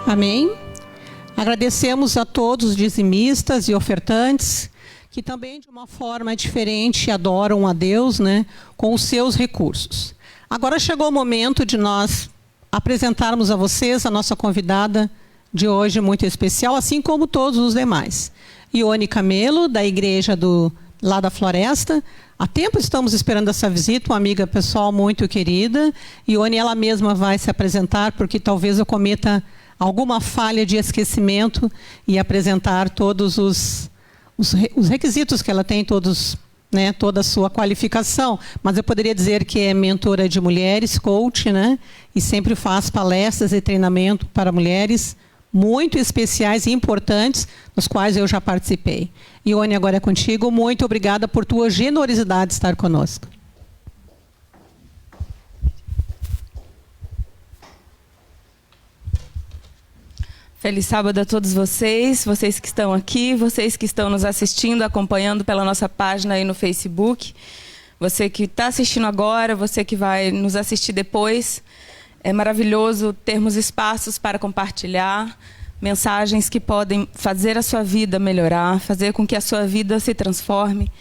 Amém? Agradecemos a todos os dizimistas e ofertantes que também de uma forma diferente adoram a Deus, né, com os seus recursos. Agora chegou o momento de nós apresentarmos a vocês a nossa convidada de hoje muito especial, assim como todos os demais. Ione Camelo, da igreja lá da Floresta. Há tempo estamos esperando essa visita, uma amiga pessoal muito querida. Ione, ela mesma vai se apresentar, porque talvez eu cometa alguma falha de esquecimento e apresentar todos os requisitos que ela tem, todos, né, toda a sua qualificação. Mas eu poderia dizer que é mentora de mulheres, coach, né, e sempre faz palestras e treinamento para mulheres muito especiais e importantes, nos quais eu já participei. Ione, agora é contigo. Muito obrigada por tua generosidade de estar conosco. Feliz sábado a todos vocês que estão aqui, vocês que estão nos assistindo, acompanhando pela nossa página aí no Facebook. Você que está assistindo agora, você que vai nos assistir depois. É maravilhoso termos espaços para compartilhar mensagens que podem fazer a sua vida melhorar, fazer com que a sua vida se transforme.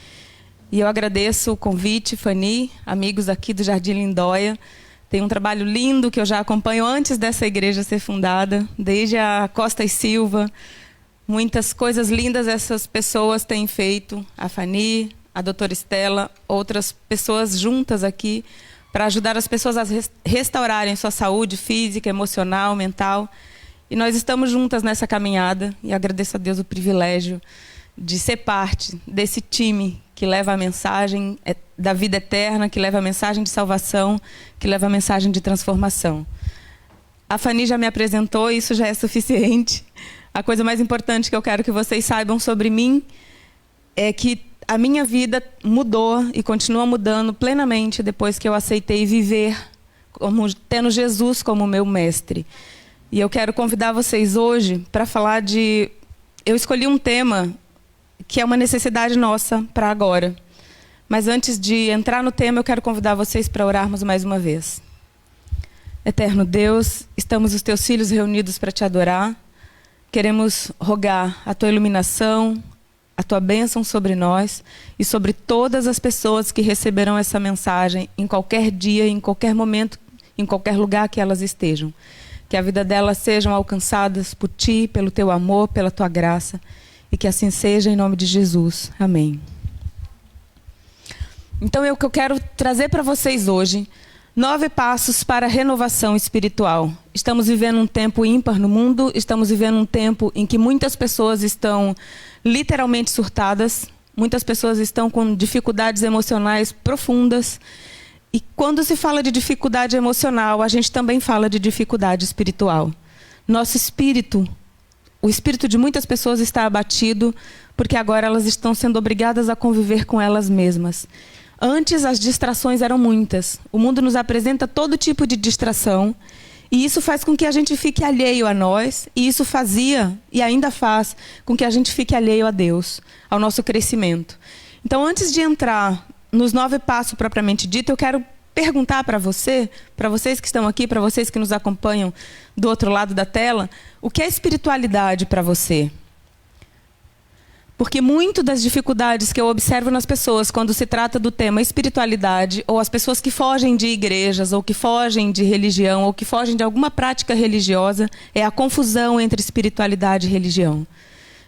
E eu agradeço o convite, Fanny, amigos aqui do Jardim Lindóia. Tem um trabalho lindo que eu já acompanho antes dessa igreja ser fundada, desde a Costa e Silva. Muitas coisas lindas essas pessoas têm feito. A Fanny, a doutora Estela, outras pessoas juntas aqui, para ajudar as pessoas a restaurarem sua saúde física, emocional, mental. E nós estamos juntas nessa caminhada e agradeço a Deus o privilégio de ser parte desse time que leva a mensagem da vida eterna, que leva a mensagem de salvação, que leva a mensagem de transformação. A Fanny já me apresentou, isso já é suficiente. A coisa mais importante que eu quero que vocês saibam sobre mim é que a minha vida mudou e continua mudando plenamente depois que eu aceitei viver tendo Jesus como meu mestre. E eu quero convidar vocês hoje para falar de... Eu escolhi um tema que é uma necessidade nossa para agora. Mas antes de entrar no tema, eu quero convidar vocês para orarmos mais uma vez. Eterno Deus, estamos os teus filhos reunidos para te adorar. Queremos rogar a tua iluminação, a tua bênção sobre nós e sobre todas as pessoas que receberão essa mensagem em qualquer dia, em qualquer momento, em qualquer lugar que elas estejam. Que a vida delas sejam alcançadas por ti, pelo teu amor, pela tua graça. E que assim seja em nome de Jesus. Amém. Então, o que eu quero trazer para vocês hoje, 9 passos para a renovação espiritual. Estamos vivendo um tempo ímpar no mundo, estamos vivendo um tempo em que muitas pessoas estão literalmente surtadas, muitas pessoas estão com dificuldades emocionais profundas. E quando se fala de dificuldade emocional, a gente também fala de dificuldade espiritual. Nosso espírito, o espírito de muitas pessoas está abatido, porque agora elas estão sendo obrigadas a conviver com elas mesmas. Antes, as distrações eram muitas. O mundo nos apresenta todo tipo de distração, e isso faz com que a gente fique alheio a nós, e isso fazia, e ainda faz, com que a gente fique alheio a Deus, ao nosso crescimento. Então, antes de entrar nos 9 passos propriamente dito, eu quero perguntar para vocês que estão aqui, para vocês que nos acompanham do outro lado da tela, o que é espiritualidade para você? Porque muito das dificuldades que eu observo nas pessoas quando se trata do tema espiritualidade, ou as pessoas que fogem de igrejas, ou que fogem de religião, ou que fogem de alguma prática religiosa, é a confusão entre espiritualidade e religião.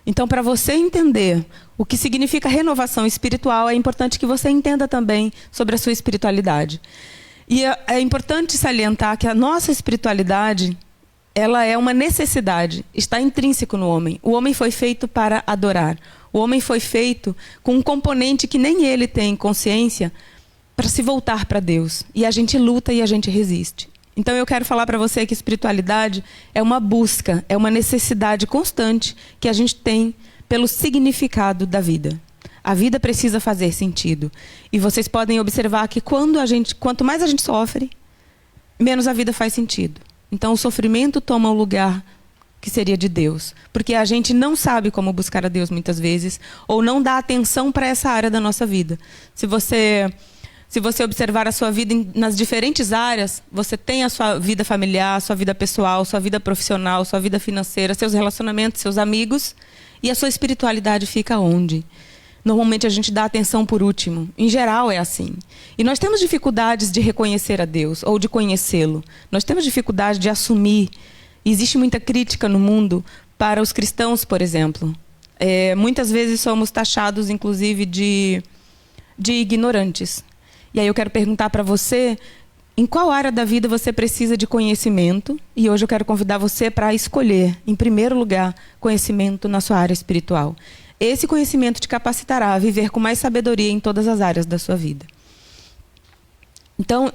Então, para você entender o que significa renovação espiritual, é importante que você entenda também sobre a sua espiritualidade. E é importante salientar que a nossa espiritualidade, ela é uma necessidade, está intrínseco no homem. O homem foi feito para adorar. O homem foi feito com um componente que nem ele tem consciência para se voltar para Deus. E a gente luta e a gente resiste. Então eu quero falar para você que espiritualidade é uma busca, é uma necessidade constante que a gente tem pelo significado da vida. A vida precisa fazer sentido. E vocês podem observar que quanto mais a gente sofre, menos a vida faz sentido. Então o sofrimento toma o lugar que seria de Deus. Porque a gente não sabe como buscar a Deus muitas vezes, ou não dá atenção para essa área da nossa vida. Se você observar a sua vida nas diferentes áreas, você tem a sua vida familiar, sua vida pessoal, sua vida profissional, sua vida financeira, seus relacionamentos, seus amigos, e a sua espiritualidade fica onde? Normalmente a gente dá atenção por último. Em geral é assim. E nós temos dificuldades de reconhecer a Deus ou de conhecê-lo. Nós temos dificuldade de assumir. Existe muita crítica no mundo para os cristãos, por exemplo. Muitas vezes somos taxados, inclusive, de ignorantes. E aí eu quero perguntar para você, Em qual área da vida você precisa de conhecimento? E hoje eu quero convidar você para escolher, em primeiro lugar, conhecimento na sua área espiritual. Esse conhecimento te capacitará a viver com mais sabedoria em todas as áreas da sua vida. Então,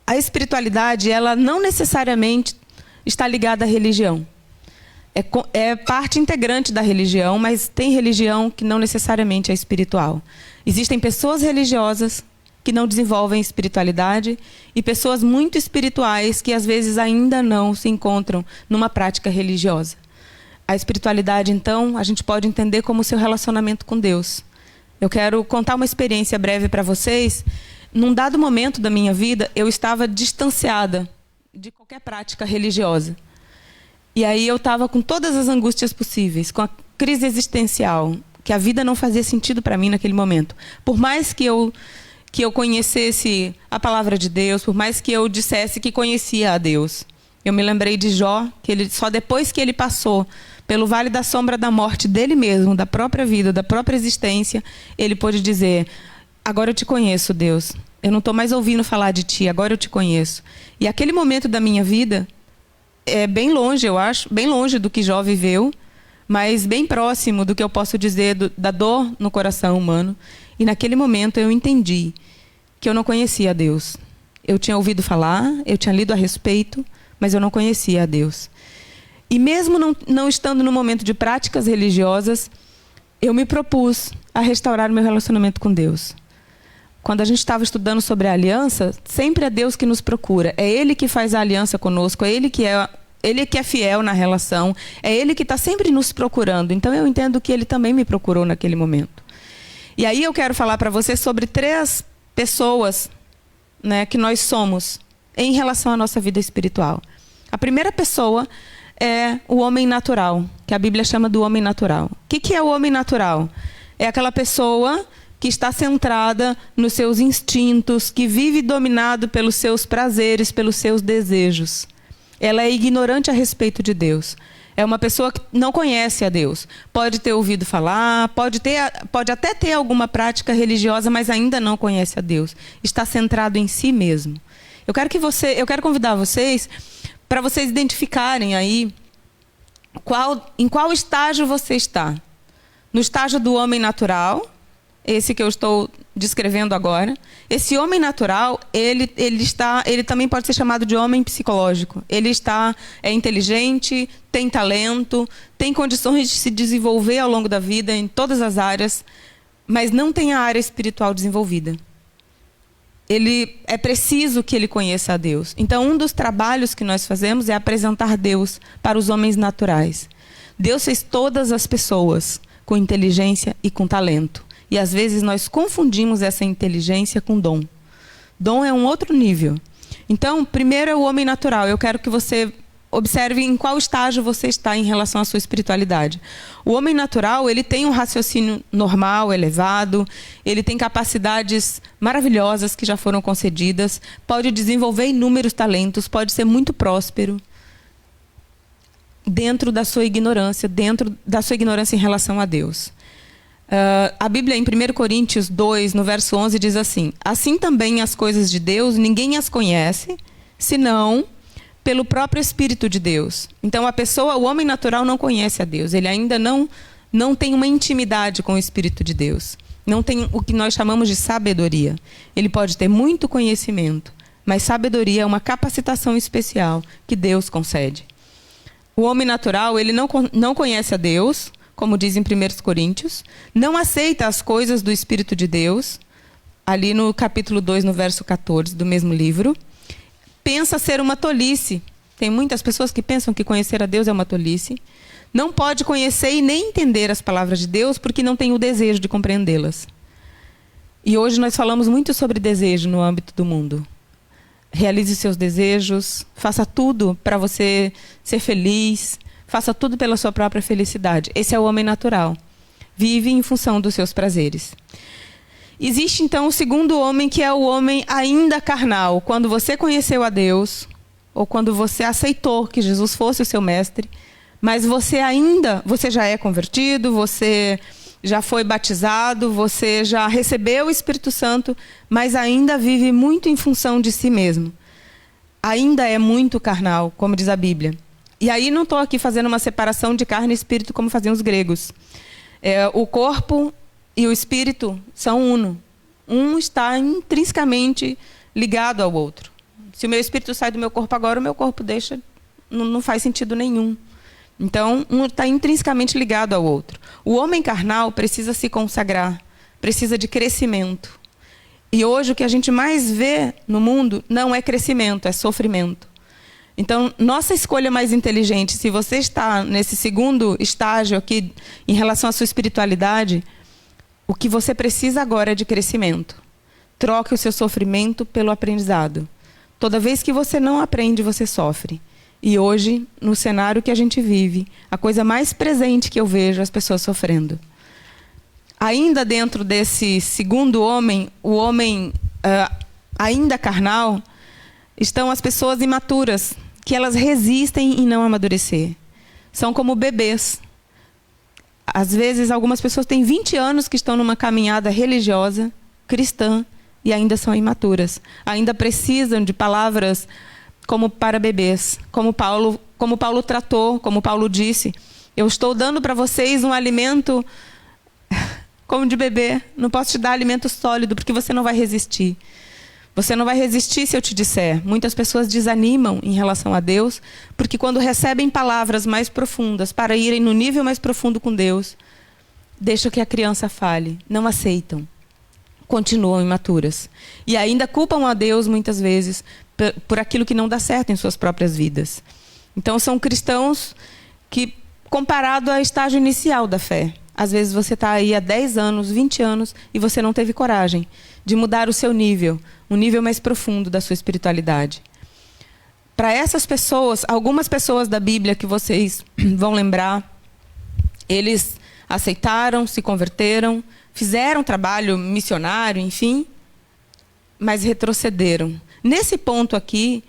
a espiritualidade, ela não necessariamente está ligada à religião. É parte integrante da religião, mas tem religião que não necessariamente é espiritual. Existem pessoas religiosas que não desenvolvem espiritualidade e pessoas muito espirituais que às vezes ainda não se encontram numa prática religiosa. A espiritualidade, então, a gente pode entender como o seu relacionamento com Deus. Eu quero contar uma experiência breve para vocês. Num dado momento da minha vida, eu estava distanciada de qualquer prática religiosa. E aí eu estava com todas as angústias possíveis, com a crise existencial, que a vida não fazia sentido para mim naquele momento. Por mais que eu conhecesse a palavra de Deus, por mais que eu dissesse que conhecia a Deus. Eu me lembrei de Jó, que só depois que ele passou pelo vale da sombra da morte dele mesmo, da própria vida, da própria existência, ele pôde dizer: agora eu te conheço, Deus. Eu não estou mais ouvindo falar de ti, agora eu te conheço. E aquele momento da minha vida é bem longe, eu acho, bem longe do que Jó viveu, mas bem próximo do que eu posso dizer da dor no coração humano. E naquele momento eu entendi que eu não conhecia a Deus. Eu tinha ouvido falar, eu tinha lido a respeito, mas eu não conhecia a Deus. E mesmo não estando no momento de práticas religiosas, eu me propus a restaurar o meu relacionamento com Deus. Quando a gente estava estudando sobre a aliança, sempre é Deus que nos procura. É Ele que faz a aliança conosco, é Ele que é fiel na relação, é Ele que está sempre nos procurando. Então eu entendo que Ele também me procurou naquele momento. E aí eu quero falar para você sobre 3 pessoas, né, que nós somos em relação à nossa vida espiritual. A primeira pessoa é o homem natural, que a Bíblia chama do homem natural. O que é o homem natural? É aquela pessoa que está centrada nos seus instintos, que vive dominado pelos seus prazeres, pelos seus desejos. Ela é ignorante a respeito de Deus. É uma pessoa que não conhece a Deus. Pode ter ouvido falar, pode até ter alguma prática religiosa, mas ainda não conhece a Deus. Está centrado em si mesmo. Eu quero convidar vocês para vocês identificarem aí em qual estágio você está. No estágio do homem natural, esse que eu estou descrevendo agora. Esse homem natural, ele também pode ser chamado de homem psicológico. Ele é inteligente, tem talento, tem condições de se desenvolver ao longo da vida em todas as áreas, mas não tem a área espiritual desenvolvida. É preciso que ele conheça a Deus. Então, um dos trabalhos que nós fazemos é apresentar Deus para os homens naturais. Deus fez todas as pessoas com inteligência e com talento. E às vezes nós confundimos essa inteligência com dom. Dom é um outro nível. Então, primeiro é o homem natural. Eu quero que você observe em qual estágio você está em relação à sua espiritualidade. O homem natural, ele tem um raciocínio normal, elevado, ele tem capacidades maravilhosas que já foram concedidas, pode desenvolver inúmeros talentos, pode ser muito próspero dentro da sua ignorância em relação a Deus. A Bíblia, em 1 Coríntios 2, no verso 11, diz assim: assim também as coisas de Deus, ninguém as conhece, senão pelo próprio Espírito de Deus. Então o homem natural não conhece a Deus, ele ainda não tem uma intimidade com o Espírito de Deus. Não tem o que nós chamamos de sabedoria. Ele pode ter muito conhecimento, mas sabedoria é uma capacitação especial que Deus concede. O homem natural, ele não conhece a Deus, como diz em 1 Coríntios, não aceita as coisas do Espírito de Deus, ali no capítulo 2, no verso 14 do mesmo livro, pensa ser uma tolice. Tem muitas pessoas que pensam que conhecer a Deus é uma tolice. Não pode conhecer e nem entender as palavras de Deus porque não tem o desejo de compreendê-las. E hoje nós falamos muito sobre desejo no âmbito do mundo. Realize seus desejos, faça tudo para você ser feliz, faça tudo pela sua própria felicidade. Esse é o homem natural. Vive em função dos seus prazeres. Existe, então, o segundo homem, que é o homem ainda carnal. Quando você conheceu a Deus, ou quando você aceitou que Jesus fosse o seu mestre, mas você já é convertido, você já foi batizado, você já recebeu o Espírito Santo, mas ainda vive muito em função de si mesmo. Ainda é muito carnal, como diz a Bíblia. E aí não estou aqui fazendo uma separação de carne e espírito como faziam os gregos. O corpo e o espírito são uno. Um está intrinsecamente ligado ao outro. Se o meu espírito sai do meu corpo agora, o meu corpo deixa, não faz sentido nenhum. Então, um está intrinsecamente ligado ao outro. O homem carnal precisa se consagrar, precisa de crescimento. E hoje o que a gente mais vê no mundo não é crescimento, é sofrimento. Então, nossa escolha mais inteligente, se você está nesse segundo estágio aqui, em relação à sua espiritualidade, o que você precisa agora é de crescimento. Troque o seu sofrimento pelo aprendizado. Toda vez que você não aprende, você sofre. E hoje, no cenário que a gente vive, a coisa mais presente que eu vejo é as pessoas sofrendo. Ainda dentro desse segundo homem, o homem ainda carnal, estão as pessoas imaturas, que elas resistem em não amadurecer. São como bebês. Às vezes, algumas pessoas têm 20 anos que estão numa caminhada religiosa, cristã, e ainda são imaturas. Ainda precisam de palavras como para bebês. Como Paulo tratou, como Paulo disse. Eu estou dando para vocês um alimento como de bebê. Não posso te dar alimento sólido, porque você não vai resistir. Você não vai resistir se eu te disser. Muitas pessoas desanimam em relação a Deus, porque quando recebem palavras mais profundas, para irem no nível mais profundo com Deus, deixam que a criança fale. Não aceitam. Continuam imaturas. E ainda culpam a Deus, muitas vezes, por aquilo que não dá certo em suas próprias vidas. Então, são cristãos que, comparado ao estágio inicial da fé, às vezes você está aí há 10 anos, 20 anos, e você não teve coragem de mudar o seu nível, um nível mais profundo da sua espiritualidade. Para essas pessoas, algumas pessoas da Bíblia que vocês vão lembrar, eles aceitaram, se converteram, fizeram trabalho missionário, enfim, mas retrocederam. Nesse ponto aqui,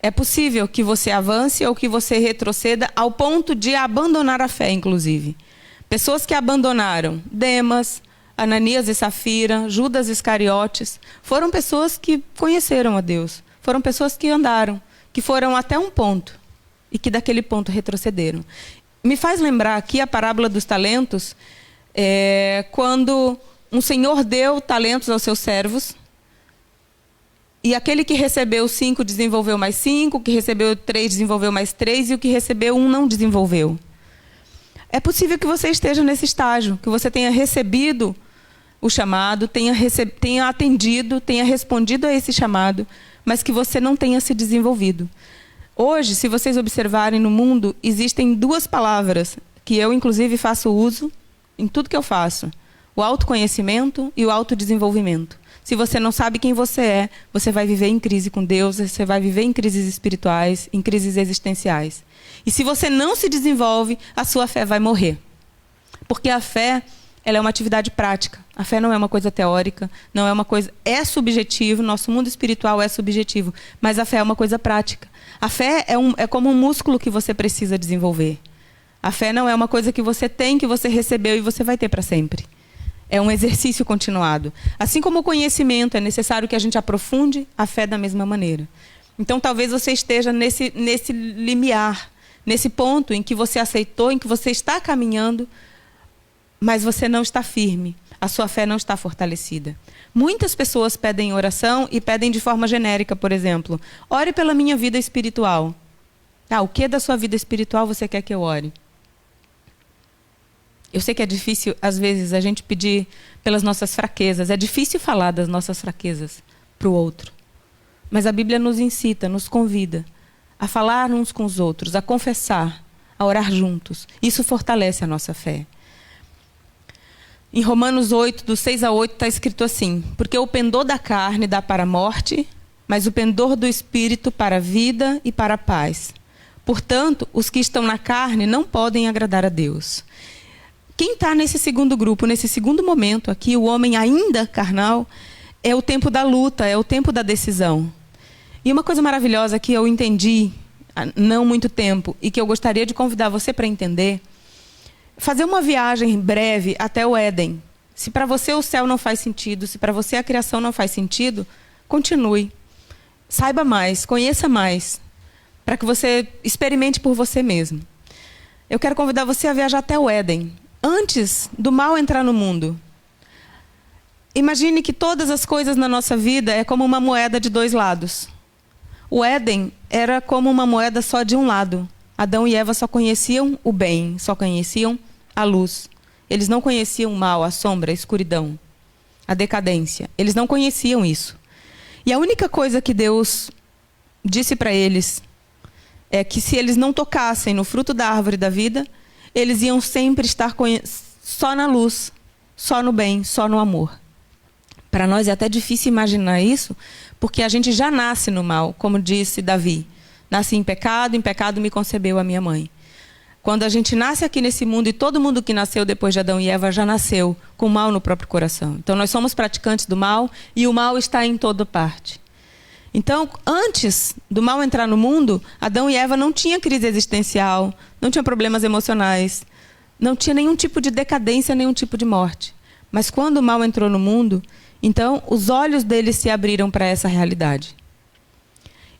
é possível que você avance ou que você retroceda ao ponto de abandonar a fé, inclusive. Pessoas que abandonaram Demas, Ananias e Safira, Judas Iscariotes, foram pessoas que conheceram a Deus. Foram pessoas que andaram, que foram até um ponto e que daquele ponto retrocederam. Me faz lembrar aqui a parábola dos talentos, quando um senhor deu talentos aos seus servos, e aquele que recebeu 5 desenvolveu mais 5, o que recebeu 3 desenvolveu mais 3, e o que recebeu 1 não desenvolveu. É possível que você esteja nesse estágio, que você tenha recebido o chamado, tenha atendido, tenha respondido a esse chamado, mas que você não tenha se desenvolvido. Hoje, se vocês observarem no mundo, existem 2 palavras que eu, inclusive, faço uso em tudo que eu faço. O autoconhecimento e o autodesenvolvimento. Se você não sabe quem você é, você vai viver em crise com Deus, você vai viver em crises espirituais, em crises existenciais. E se você não se desenvolve, a sua fé vai morrer. Porque a fé, ela é uma atividade prática. A fé não é uma coisa teórica, não é uma coisa... É subjetivo, nosso mundo espiritual é subjetivo, mas a fé é uma coisa prática. A fé é como um músculo que você precisa desenvolver. A fé não é uma coisa que você tem, que você recebeu e você vai ter para sempre. É um exercício continuado. Assim como o conhecimento é necessário que a gente aprofunde, a fé da mesma maneira. Então, talvez você esteja nesse limiar, nesse ponto em que você aceitou, em que você está caminhando, mas você não está firme. A sua fé não está fortalecida. Muitas pessoas pedem oração e pedem de forma genérica, por exemplo. Ore pela minha vida espiritual. O que da sua vida espiritual você quer que eu ore? Eu sei que é difícil, às vezes, a gente pedir pelas nossas fraquezas. É difícil falar das nossas fraquezas para o outro. Mas a Bíblia nos incita, nos convida a falar uns com os outros, a confessar, a orar juntos. Isso fortalece a nossa fé. Em Romanos 8, do 6 a 8, está escrito assim: porque o pendor da carne dá para a morte, mas o pendor do espírito para a vida e para a paz. Portanto, os que estão na carne não podem agradar a Deus. Quem está nesse segundo grupo, nesse segundo momento aqui, o homem ainda carnal, é o tempo da luta, é o tempo da decisão. E uma coisa maravilhosa que eu entendi há não muito tempo e que eu gostaria de convidar você para entender, fazer uma viagem breve até o Éden. Se para você o céu não faz sentido, se para você a criação não faz sentido, continue. Saiba mais, conheça mais, para que você experimente por você mesmo. Eu quero convidar você a viajar até o Éden, antes do mal entrar no mundo. Imagine que todas as coisas na nossa vida é como uma moeda de dois lados. O Éden era como uma moeda só de um lado. Adão e Eva só conheciam o bem, só conheciam a luz. Eles não conheciam o mal, a sombra, a escuridão, a decadência. Eles não conheciam isso. E a única coisa que Deus disse para eles é que se eles não tocassem no fruto da árvore da vida, eles iam sempre estar só na luz, só no bem, só no amor. Para nós é até difícil imaginar isso, porque a gente já nasce no mal, como disse Davi. Nasci em pecado me concebeu a minha mãe. Quando a gente nasce aqui nesse mundo, e todo mundo que nasceu depois de Adão e Eva já nasceu com o mal no próprio coração. Então nós somos praticantes do mal, e o mal está em toda parte. Então, antes do mal entrar no mundo, Adão e Eva não tinham crise existencial, não tinham problemas emocionais, não tinha nenhum tipo de decadência, nenhum tipo de morte. Mas quando o mal entrou no mundo, então os olhos deles se abriram para essa realidade.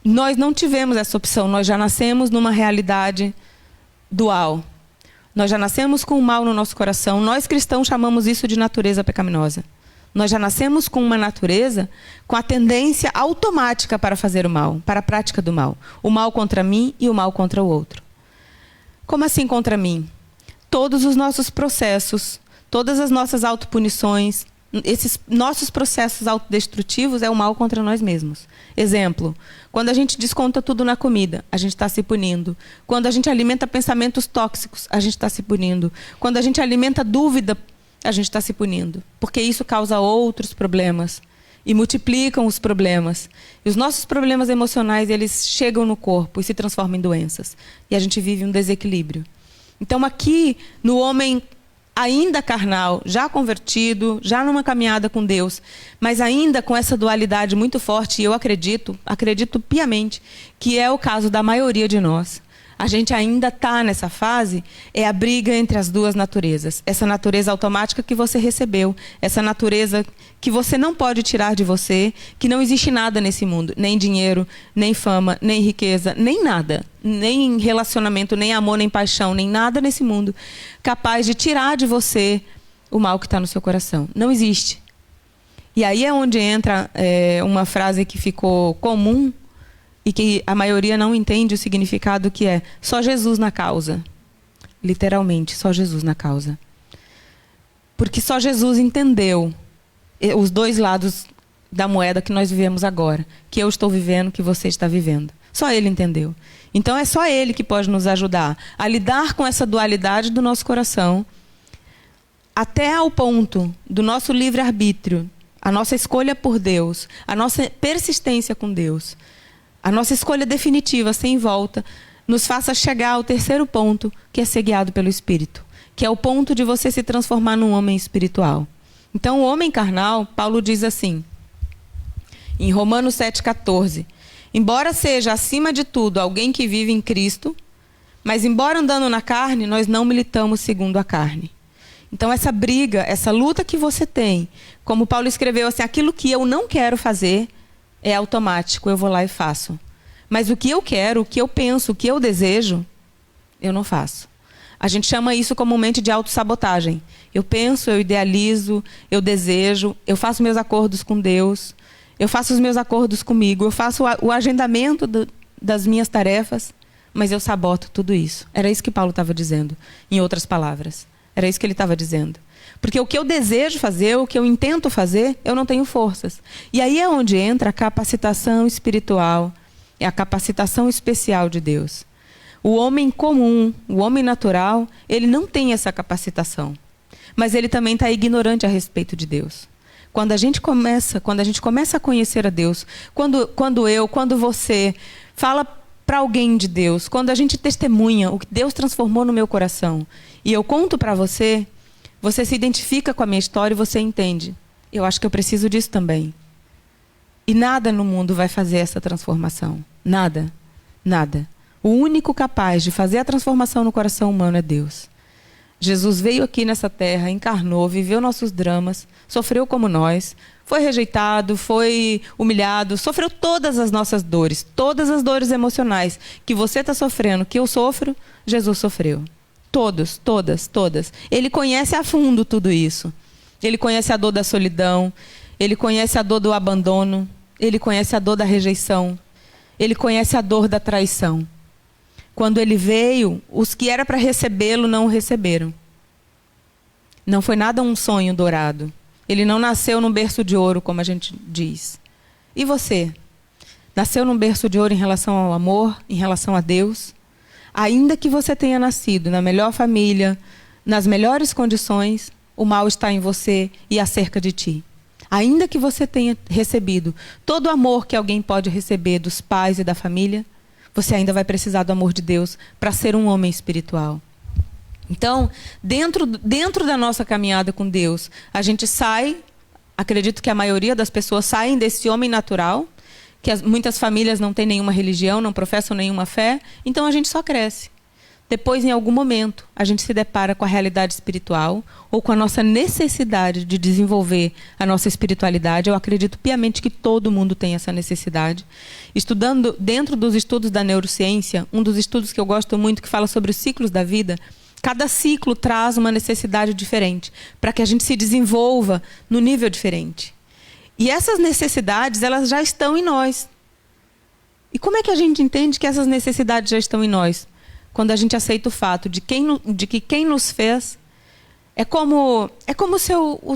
Nós não tivemos essa opção, nós já nascemos numa realidade dual. Nós já nascemos com o mal no nosso coração. Nós cristãos chamamos isso de natureza pecaminosa. Nós já nascemos com uma natureza com a tendência automática para fazer o mal, para a prática do mal. O mal contra mim e o mal contra o outro. Como assim contra mim? Todos os nossos processos, todas as nossas autopunições, esses nossos processos autodestrutivos é o mal contra nós mesmos. Exemplo, quando a gente desconta tudo na comida, a gente está se punindo. Quando a gente alimenta pensamentos tóxicos, a gente está se punindo. Quando a gente alimenta dúvida, a gente está se punindo. Porque isso causa outros problemas e multiplicam os problemas. E os nossos problemas emocionais, eles chegam no corpo e se transformam em doenças. E a gente vive um desequilíbrio. Então aqui, no homem ainda carnal, já convertido, já numa caminhada com Deus, mas ainda com essa dualidade muito forte, e eu acredito piamente, que é o caso da maioria de nós. A gente ainda está nessa fase, é a briga entre as duas naturezas. Essa natureza automática que você recebeu, essa natureza que você não pode tirar de você, que não existe nada nesse mundo, nem dinheiro, nem fama, nem riqueza, nem nada, nem relacionamento, nem amor, nem paixão, nem nada nesse mundo capaz de tirar de você o mal que está no seu coração. Não existe. E aí é onde entra uma frase que ficou comum, e que a maioria não entende o significado, que é só Jesus na causa. Literalmente, só Jesus na causa. Porque só Jesus entendeu os dois lados da moeda que nós vivemos agora. Que eu estou vivendo, que você está vivendo. Só Ele entendeu. Então é só Ele que pode nos ajudar a lidar com essa dualidade do nosso coração, até ao ponto do nosso livre-arbítrio, a nossa escolha por Deus, a nossa persistência com Deus, a nossa escolha definitiva, sem volta, nos faça chegar ao terceiro ponto, que é ser guiado pelo Espírito, que é o ponto de você se transformar num homem espiritual. Então, o homem carnal, Paulo diz assim, em Romanos 7,14, embora seja, acima de tudo, alguém que vive em Cristo, mas embora andando na carne, nós não militamos segundo a carne. Então, essa briga, essa luta que você tem, como Paulo escreveu assim, aquilo que eu não quero fazer, é automático, eu vou lá e faço. Mas o que eu quero, o que eu penso, o que eu desejo, eu não faço. A gente chama isso comumente de autossabotagem. Eu penso, eu idealizo, eu desejo, eu faço meus acordos com Deus, eu faço os meus acordos comigo, eu faço o agendamento das minhas tarefas, mas eu saboto tudo isso. Era isso que Paulo estava dizendo, em outras palavras. Era isso que ele estava dizendo. Porque o que eu desejo fazer, o que eu intento fazer, eu não tenho forças. E aí é onde entra a capacitação espiritual, é a capacitação especial de Deus. O homem comum, o homem natural, ele não tem essa capacitação. Mas ele também está ignorante a respeito de Deus. Quando a gente começa a conhecer a Deus, quando você fala para alguém de Deus, quando a gente testemunha o que Deus transformou no meu coração, e eu conto para você, você se identifica com a minha história e você entende. Eu acho que eu preciso disso também. E nada no mundo vai fazer essa transformação. Nada. Nada. O único capaz de fazer a transformação no coração humano é Deus. Jesus veio aqui nessa terra, encarnou, viveu nossos dramas, sofreu como nós, foi rejeitado, foi humilhado, sofreu todas as nossas dores, todas as dores emocionais que você está sofrendo, que eu sofro, Jesus sofreu. Todas. Ele conhece a fundo tudo isso. Ele conhece a dor da solidão, ele conhece a dor do abandono, ele conhece a dor da rejeição, ele conhece a dor da traição. Quando ele veio, os que era para recebê-lo não o receberam. Não foi nada um sonho dourado. Ele não nasceu num berço de ouro, como a gente diz. E você? Nasceu num berço de ouro em relação ao amor, em relação a Deus? Ainda que você tenha nascido na melhor família, nas melhores condições, o mal está em você e acerca de ti. Ainda que você tenha recebido todo o amor que alguém pode receber dos pais e da família, você ainda vai precisar do amor de Deus para ser um homem espiritual. Então, dentro da nossa caminhada com Deus, a gente sai, acredito que a maioria das pessoas saem desse homem natural, que muitas famílias não têm nenhuma religião, não professam nenhuma fé, então a gente só cresce. Depois, em algum momento, a gente se depara com a realidade espiritual ou com a nossa necessidade de desenvolver a nossa espiritualidade. Eu acredito piamente que todo mundo tem essa necessidade. Estudando dentro dos estudos da neurociência, um dos estudos que eu gosto muito, que fala sobre os ciclos da vida, cada ciclo traz uma necessidade diferente, para que a gente se desenvolva no nível diferente. E essas necessidades, elas já estão em nós. E como é que a gente entende que essas necessidades já estão em nós? Quando a gente aceita o fato de que quem nos fez é como o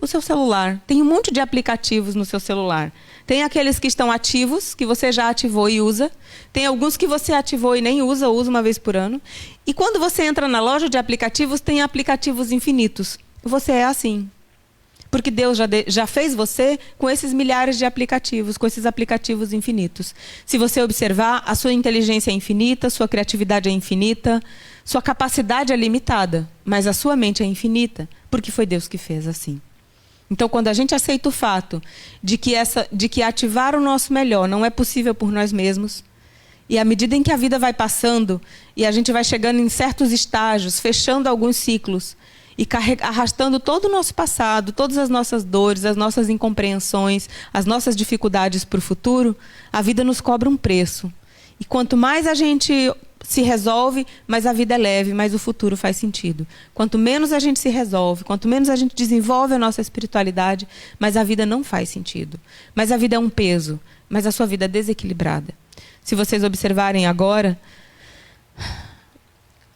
seu celular. Tem um monte de aplicativos no seu celular. Tem aqueles que estão ativos, que você já ativou e usa. Tem alguns que você ativou e nem usa uma vez por ano. E quando você entra na loja de aplicativos, tem aplicativos infinitos. Você é assim. Porque Deus já fez você com esses milhares de aplicativos, com esses aplicativos infinitos. Se você observar, a sua inteligência é infinita, sua criatividade é infinita, sua capacidade é limitada, mas a sua mente é infinita, porque foi Deus que fez assim. Então, quando a gente aceita o fato de que ativar o nosso melhor não é possível por nós mesmos, e à medida em que a vida vai passando, e a gente vai chegando em certos estágios, fechando alguns ciclos, e arrastando todo o nosso passado, todas as nossas dores, as nossas incompreensões, as nossas dificuldades para o futuro, a vida nos cobra um preço. E quanto mais a gente se resolve, mais a vida é leve, mais o futuro faz sentido. Quanto menos a gente se resolve, quanto menos a gente desenvolve a nossa espiritualidade, mais a vida não faz sentido. Mas a vida é um peso, mas a sua vida é desequilibrada. Se vocês observarem agora,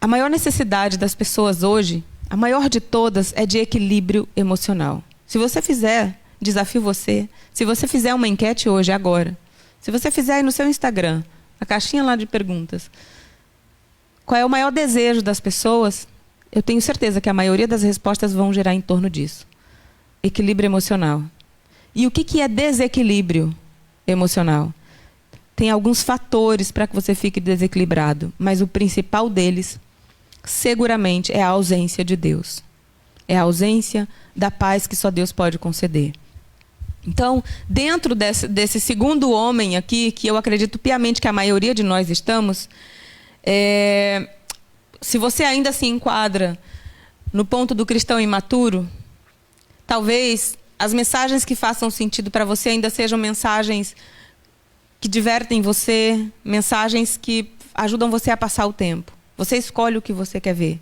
a maior necessidade das pessoas hoje, a maior de todas, é de equilíbrio emocional. Se você fizer, desafio você, se você fizer uma enquete hoje, agora, se você fizer aí no seu Instagram, a caixinha lá de perguntas, qual é o maior desejo das pessoas, eu tenho certeza que a maioria das respostas vão girar em torno disso. Equilíbrio emocional. E o que é desequilíbrio emocional? Tem alguns fatores para que você fique desequilibrado, mas o principal deles, seguramente, é a ausência de Deus. É a ausência da paz que só Deus pode conceder. Então, dentro desse segundo homem aqui, que eu acredito piamente que a maioria de nós estamos, se você ainda se enquadra no ponto do cristão imaturo, talvez as mensagens que façam sentido para você ainda sejam mensagens que divertem você, mensagens que ajudam você a passar o tempo. Você escolhe o que você quer ver.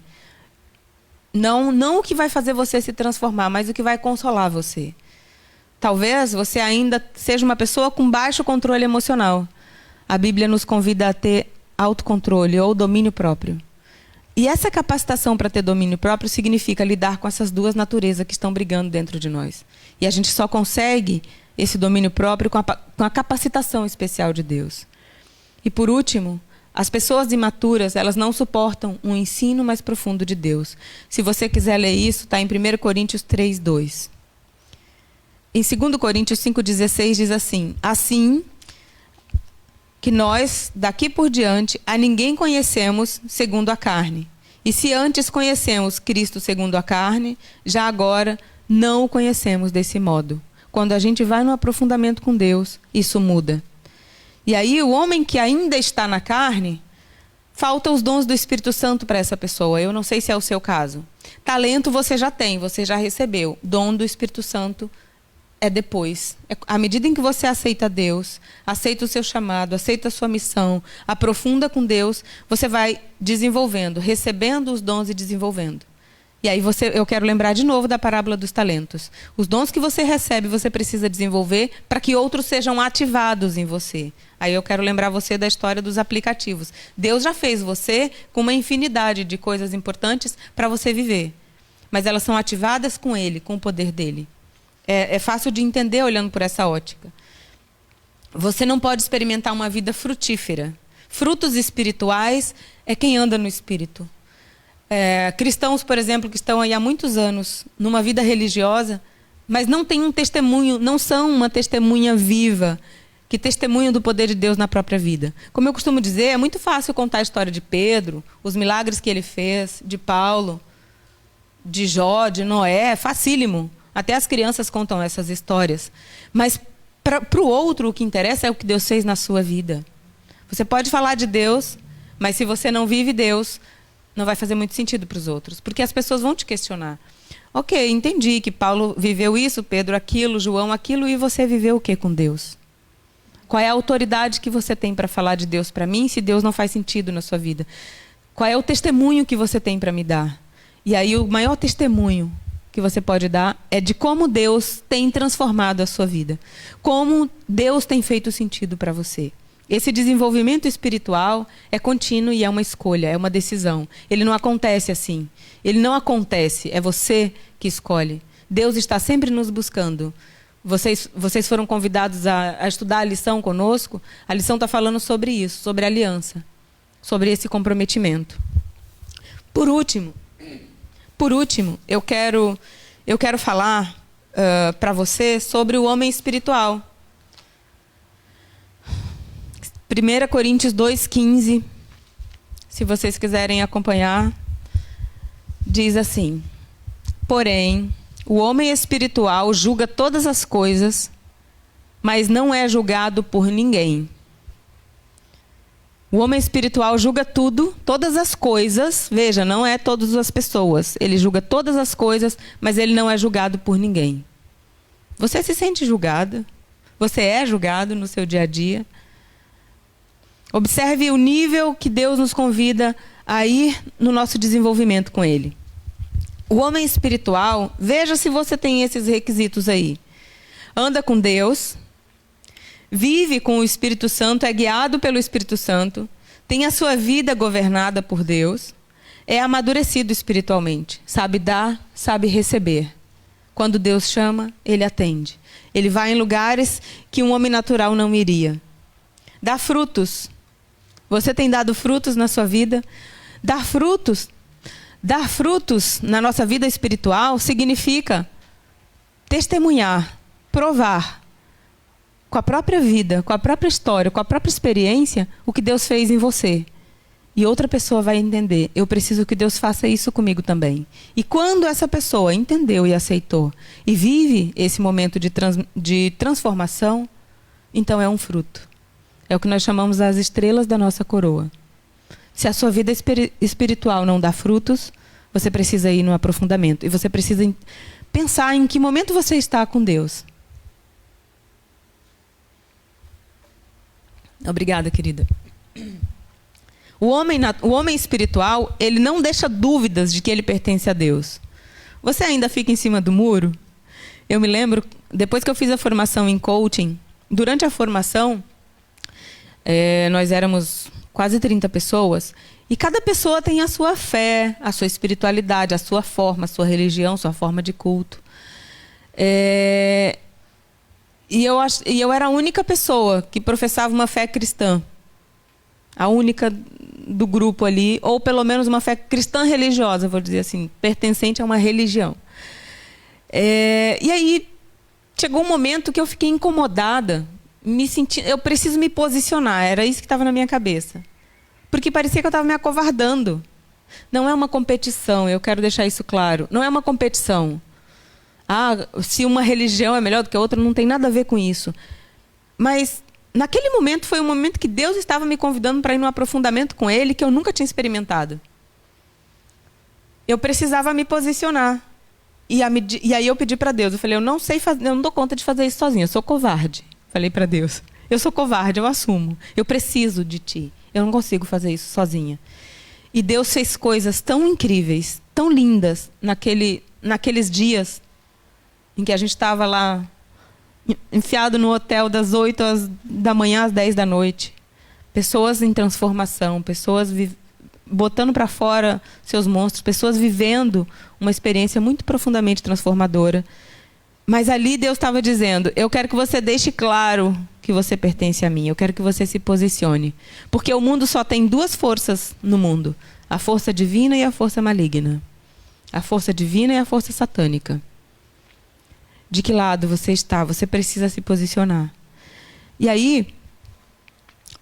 Não o que vai fazer você se transformar, mas o que vai consolar você. Talvez você ainda seja uma pessoa com baixo controle emocional. A Bíblia nos convida a ter autocontrole ou domínio próprio. E essa capacitação para ter domínio próprio significa lidar com essas duas naturezas que estão brigando dentro de nós. E a gente só consegue esse domínio próprio com a capacitação especial de Deus. E por último, as pessoas imaturas, elas não suportam um ensino mais profundo de Deus. Se você quiser ler isso, está em 1 Coríntios 3:2. Em 2 Coríntios 5:16 diz assim: assim que nós, daqui por diante, a ninguém conhecemos segundo a carne. E se antes conhecemos Cristo segundo a carne, já agora não o conhecemos desse modo. Quando a gente vai no aprofundamento com Deus, isso muda. E aí o homem que ainda está na carne Falta os dons do Espírito Santo para essa pessoa. Eu não sei se é o seu caso. Talento você já tem, você já recebeu. Dom do Espírito Santo é depois. À medida em que você aceita Deus, aceita o seu chamado, aceita a sua missão, aprofunda com Deus, você vai desenvolvendo, recebendo os dons e desenvolvendo. E aí eu quero lembrar de novo da parábola dos talentos. Os dons que você recebe, você precisa desenvolver para que outros sejam ativados em você. Aí eu quero lembrar você da história dos aplicativos. Deus já fez você com uma infinidade de coisas importantes para você viver. Mas elas são ativadas com Ele, com o poder dEle. É fácil de entender olhando por essa ótica. Você não pode experimentar uma vida frutífera. Frutos espirituais é quem anda no Espírito. Cristãos, por exemplo, que estão aí há muitos anos numa vida religiosa, mas não têm um testemunho, não são uma testemunha viva, que testemunham do poder de Deus na própria vida. Como eu costumo dizer, é muito fácil contar a história de Pedro, os milagres que ele fez, de Paulo, de Jó, de Noé, é facílimo. Até as crianças contam essas histórias. Mas para o outro, o que interessa é o que Deus fez na sua vida. Você pode falar de Deus, mas se você não vive Deus, não vai fazer muito sentido para os outros, porque as pessoas vão te questionar. Ok, entendi que Paulo viveu isso, Pedro aquilo, João aquilo, e você viveu o que com Deus? Qual é a autoridade que você tem para falar de Deus para mim, se Deus não faz sentido na sua vida? Qual é o testemunho que você tem para me dar? E aí o maior testemunho que você pode dar é de como Deus tem transformado a sua vida. Como Deus tem feito sentido para você. Esse desenvolvimento espiritual é contínuo e é uma escolha, é uma decisão. Ele não acontece assim. Ele não acontece, é você que escolhe. Deus está sempre nos buscando. Vocês foram convidados a estudar a lição conosco. A lição está falando sobre isso, sobre aliança, sobre esse comprometimento. Por último, eu quero falar para você sobre o homem espiritual. 1 Coríntios 2,15, se vocês quiserem acompanhar, diz assim: porém, o homem espiritual julga todas as coisas, mas não é julgado por ninguém. O homem espiritual julga tudo, todas as coisas, veja, não é todas as pessoas. Ele julga todas as coisas, mas ele não é julgado por ninguém. Você se sente julgada? Você é julgado no seu dia a dia? Observe o nível que Deus nos convida a ir no nosso desenvolvimento com Ele. O homem espiritual, veja se você tem esses requisitos aí. Anda com Deus, vive com o Espírito Santo, é guiado pelo Espírito Santo, tem a sua vida governada por Deus, é amadurecido espiritualmente, sabe dar, sabe receber. Quando Deus chama, ele atende. Ele vai em lugares que um homem natural não iria. Dá frutos. Você tem dado frutos na sua vida? Dar frutos na nossa vida espiritual significa testemunhar, provar, com a própria vida, com a própria história, com a própria experiência, o que Deus fez em você. E outra pessoa vai entender, eu preciso que Deus faça isso comigo também. E quando essa pessoa entendeu e aceitou, e vive esse momento de transformação, então é um fruto. É o que nós chamamos as estrelas da nossa coroa. Se a sua vida espiritual não dá frutos, você precisa ir no aprofundamento. E você precisa pensar em que momento você está com Deus. Obrigada, querida. O homem espiritual, ele não deixa dúvidas de que ele pertence a Deus. Você ainda fica em cima do muro? Eu me lembro, depois que eu fiz a formação em coaching, durante a formação, nós éramos quase 30 pessoas, e cada pessoa tem a sua fé, a sua espiritualidade, a sua forma, a sua religião, a sua forma de culto. E eu era a única pessoa que professava uma fé cristã. A única do grupo ali, ou pelo menos uma fé cristã religiosa, vou dizer assim, pertencente a uma religião. E aí, chegou um momento que eu fiquei incomodada, eu preciso me posicionar, era isso que estava na minha cabeça. Porque parecia que eu estava me acovardando. Não é uma competição, eu quero deixar isso claro. Não é uma competição. Se uma religião é melhor do que a outra, não tem nada a ver com isso. Mas naquele momento foi um momento que Deus estava me convidando para ir num aprofundamento com Ele que eu nunca tinha experimentado. Eu precisava me posicionar. E aí eu pedi para Deus, eu falei, eu não dou conta de fazer isso sozinha, eu sou covarde. Falei para Deus, eu sou covarde, eu assumo. Eu preciso de Ti. Eu não consigo fazer isso sozinha. E Deus fez coisas tão incríveis, tão lindas, naqueles dias em que a gente estava lá, enfiado no hotel das 8 da manhã às 10 da noite. Pessoas em transformação, pessoas botando para fora seus monstros, pessoas vivendo uma experiência muito profundamente transformadora. Mas ali Deus estava dizendo, eu quero que você deixe claro que você pertence a mim, eu quero que você se posicione. Porque o mundo só tem duas forças no mundo, a força divina e a força maligna. A força divina e a força satânica. De que lado você está? Você precisa se posicionar. E aí,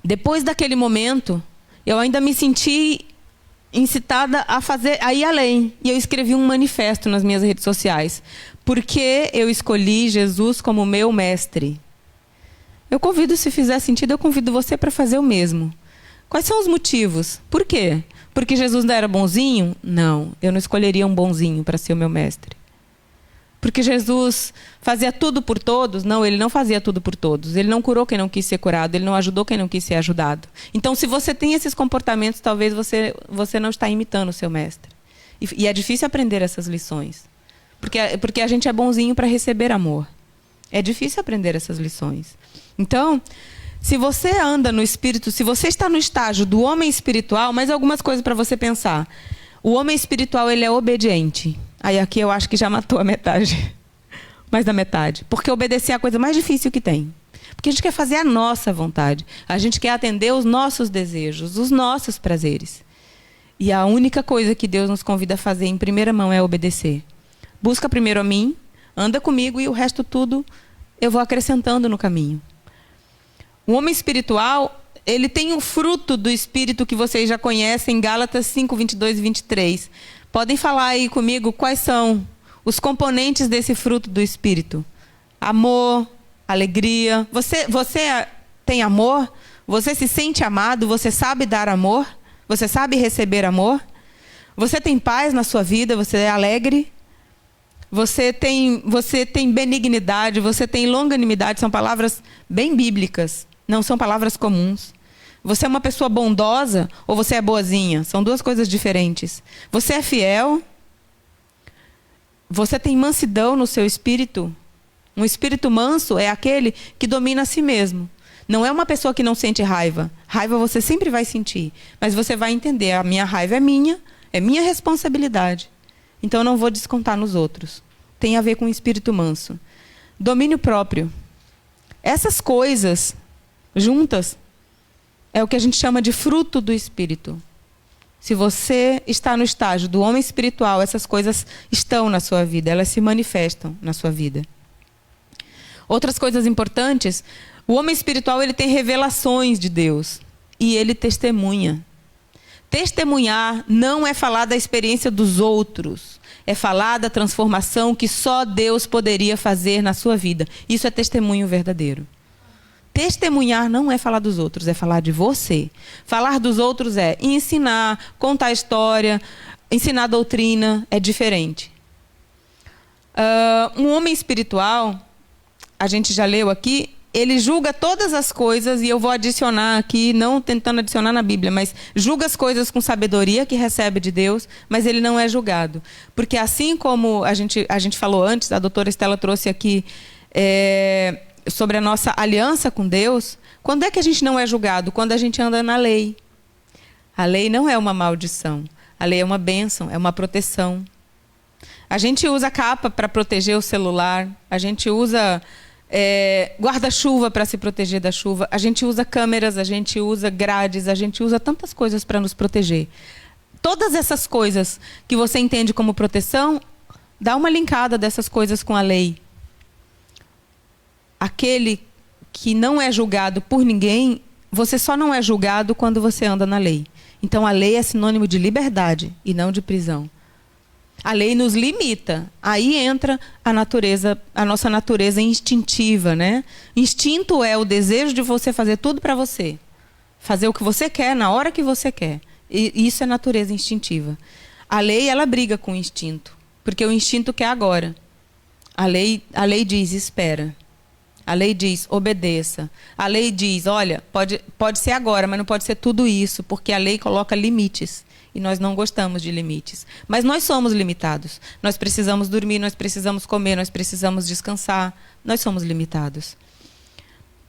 depois daquele momento, eu ainda me senti incitada a ir além. E eu escrevi um manifesto nas minhas redes sociais. Porque eu escolhi Jesus como meu mestre. Eu convido, se fizer sentido, eu convido você para fazer o mesmo. Quais são os motivos? Por quê? Porque Jesus não era bonzinho? Não, eu não escolheria um bonzinho para ser o meu mestre. Porque Jesus fazia tudo por todos? Não, ele não fazia tudo por todos. Ele não curou quem não quis ser curado, ele não ajudou quem não quis ser ajudado. Então, se você tem esses comportamentos, talvez você não está imitando o seu mestre. E é difícil aprender essas lições. Porque a gente é bonzinho para receber amor. É difícil aprender essas lições. Então, se você anda no espírito, se você está no estágio do homem espiritual, mais algumas coisas para você pensar. O homem espiritual, ele é obediente. Aí aqui eu acho que já matou a metade. Mais da metade. Porque obedecer é a coisa mais difícil que tem. Porque a gente quer fazer a nossa vontade. A gente quer atender os nossos desejos, os nossos prazeres. E a única coisa que Deus nos convida a fazer em primeira mão é obedecer. Busca primeiro a mim, anda comigo e o resto tudo eu vou acrescentando no caminho. O homem espiritual, ele tem o fruto do Espírito que vocês já conhecem, Gálatas 5, 22 e 23. Podem falar aí comigo quais são os componentes desse fruto do Espírito? Amor, alegria. Você tem amor? Você se sente amado? Você sabe dar amor? Você sabe receber amor? Você tem paz na sua vida? Você é alegre? Você tem benignidade? Você tem longanimidade? São palavras bem bíblicas. Não são palavras comuns. Você é uma pessoa bondosa ou você é boazinha? São duas coisas diferentes. Você é fiel? Você tem mansidão no seu espírito? Um espírito manso é aquele que domina a si mesmo. Não é uma pessoa que não sente raiva. Raiva você sempre vai sentir. Mas você vai entender, a minha raiva é minha responsabilidade. Então eu não vou descontar nos outros. Tem a ver com o espírito manso. Domínio próprio. Essas coisas juntas é o que a gente chama de fruto do Espírito. Se você está no estágio do homem espiritual, essas coisas estão na sua vida, elas se manifestam na sua vida. Outras coisas importantes, o homem espiritual ele tem revelações de Deus e ele testemunha. Testemunhar não é falar da experiência dos outros, é falar da transformação que só Deus poderia fazer na sua vida. Isso é testemunho verdadeiro. Testemunhar não é falar dos outros, é falar de você. Falar dos outros é ensinar, contar história, ensinar doutrina, é diferente. Um homem espiritual, a gente já leu aqui, ele julga todas as coisas, e eu vou adicionar aqui, não tentando adicionar na Bíblia, mas julga as coisas com sabedoria que recebe de Deus, mas ele não é julgado. Porque assim como a gente falou antes, a doutora Estela trouxe aqui sobre a nossa aliança com Deus, quando é que a gente não é julgado? Quando a gente anda na lei. A lei não é uma maldição, a lei é uma bênção, é uma proteção. A gente usa capa para proteger o celular, a gente usa guarda-chuva para se proteger da chuva, a gente usa câmeras, a gente usa grades, a gente usa tantas coisas para nos proteger. Todas essas coisas que você entende como proteção, dá uma linkada dessas coisas com a lei. Aquele que não é julgado por ninguém, você só não é julgado quando você anda na lei. Então a lei é sinônimo de liberdade e não de prisão. A lei nos limita. Aí entra a natureza, a nossa natureza instintiva, né? Instinto é o desejo de você fazer tudo para você. Fazer o que você quer, na hora que você quer. E isso é natureza instintiva. A lei, ela briga com o instinto. Porque o instinto quer agora. A lei diz, espera. A lei diz, obedeça. A lei diz, olha, pode ser agora, mas não pode ser tudo isso, porque a lei coloca limites. E nós não gostamos de limites. Mas nós somos limitados. Nós precisamos dormir, nós precisamos comer, nós precisamos descansar. Nós somos limitados.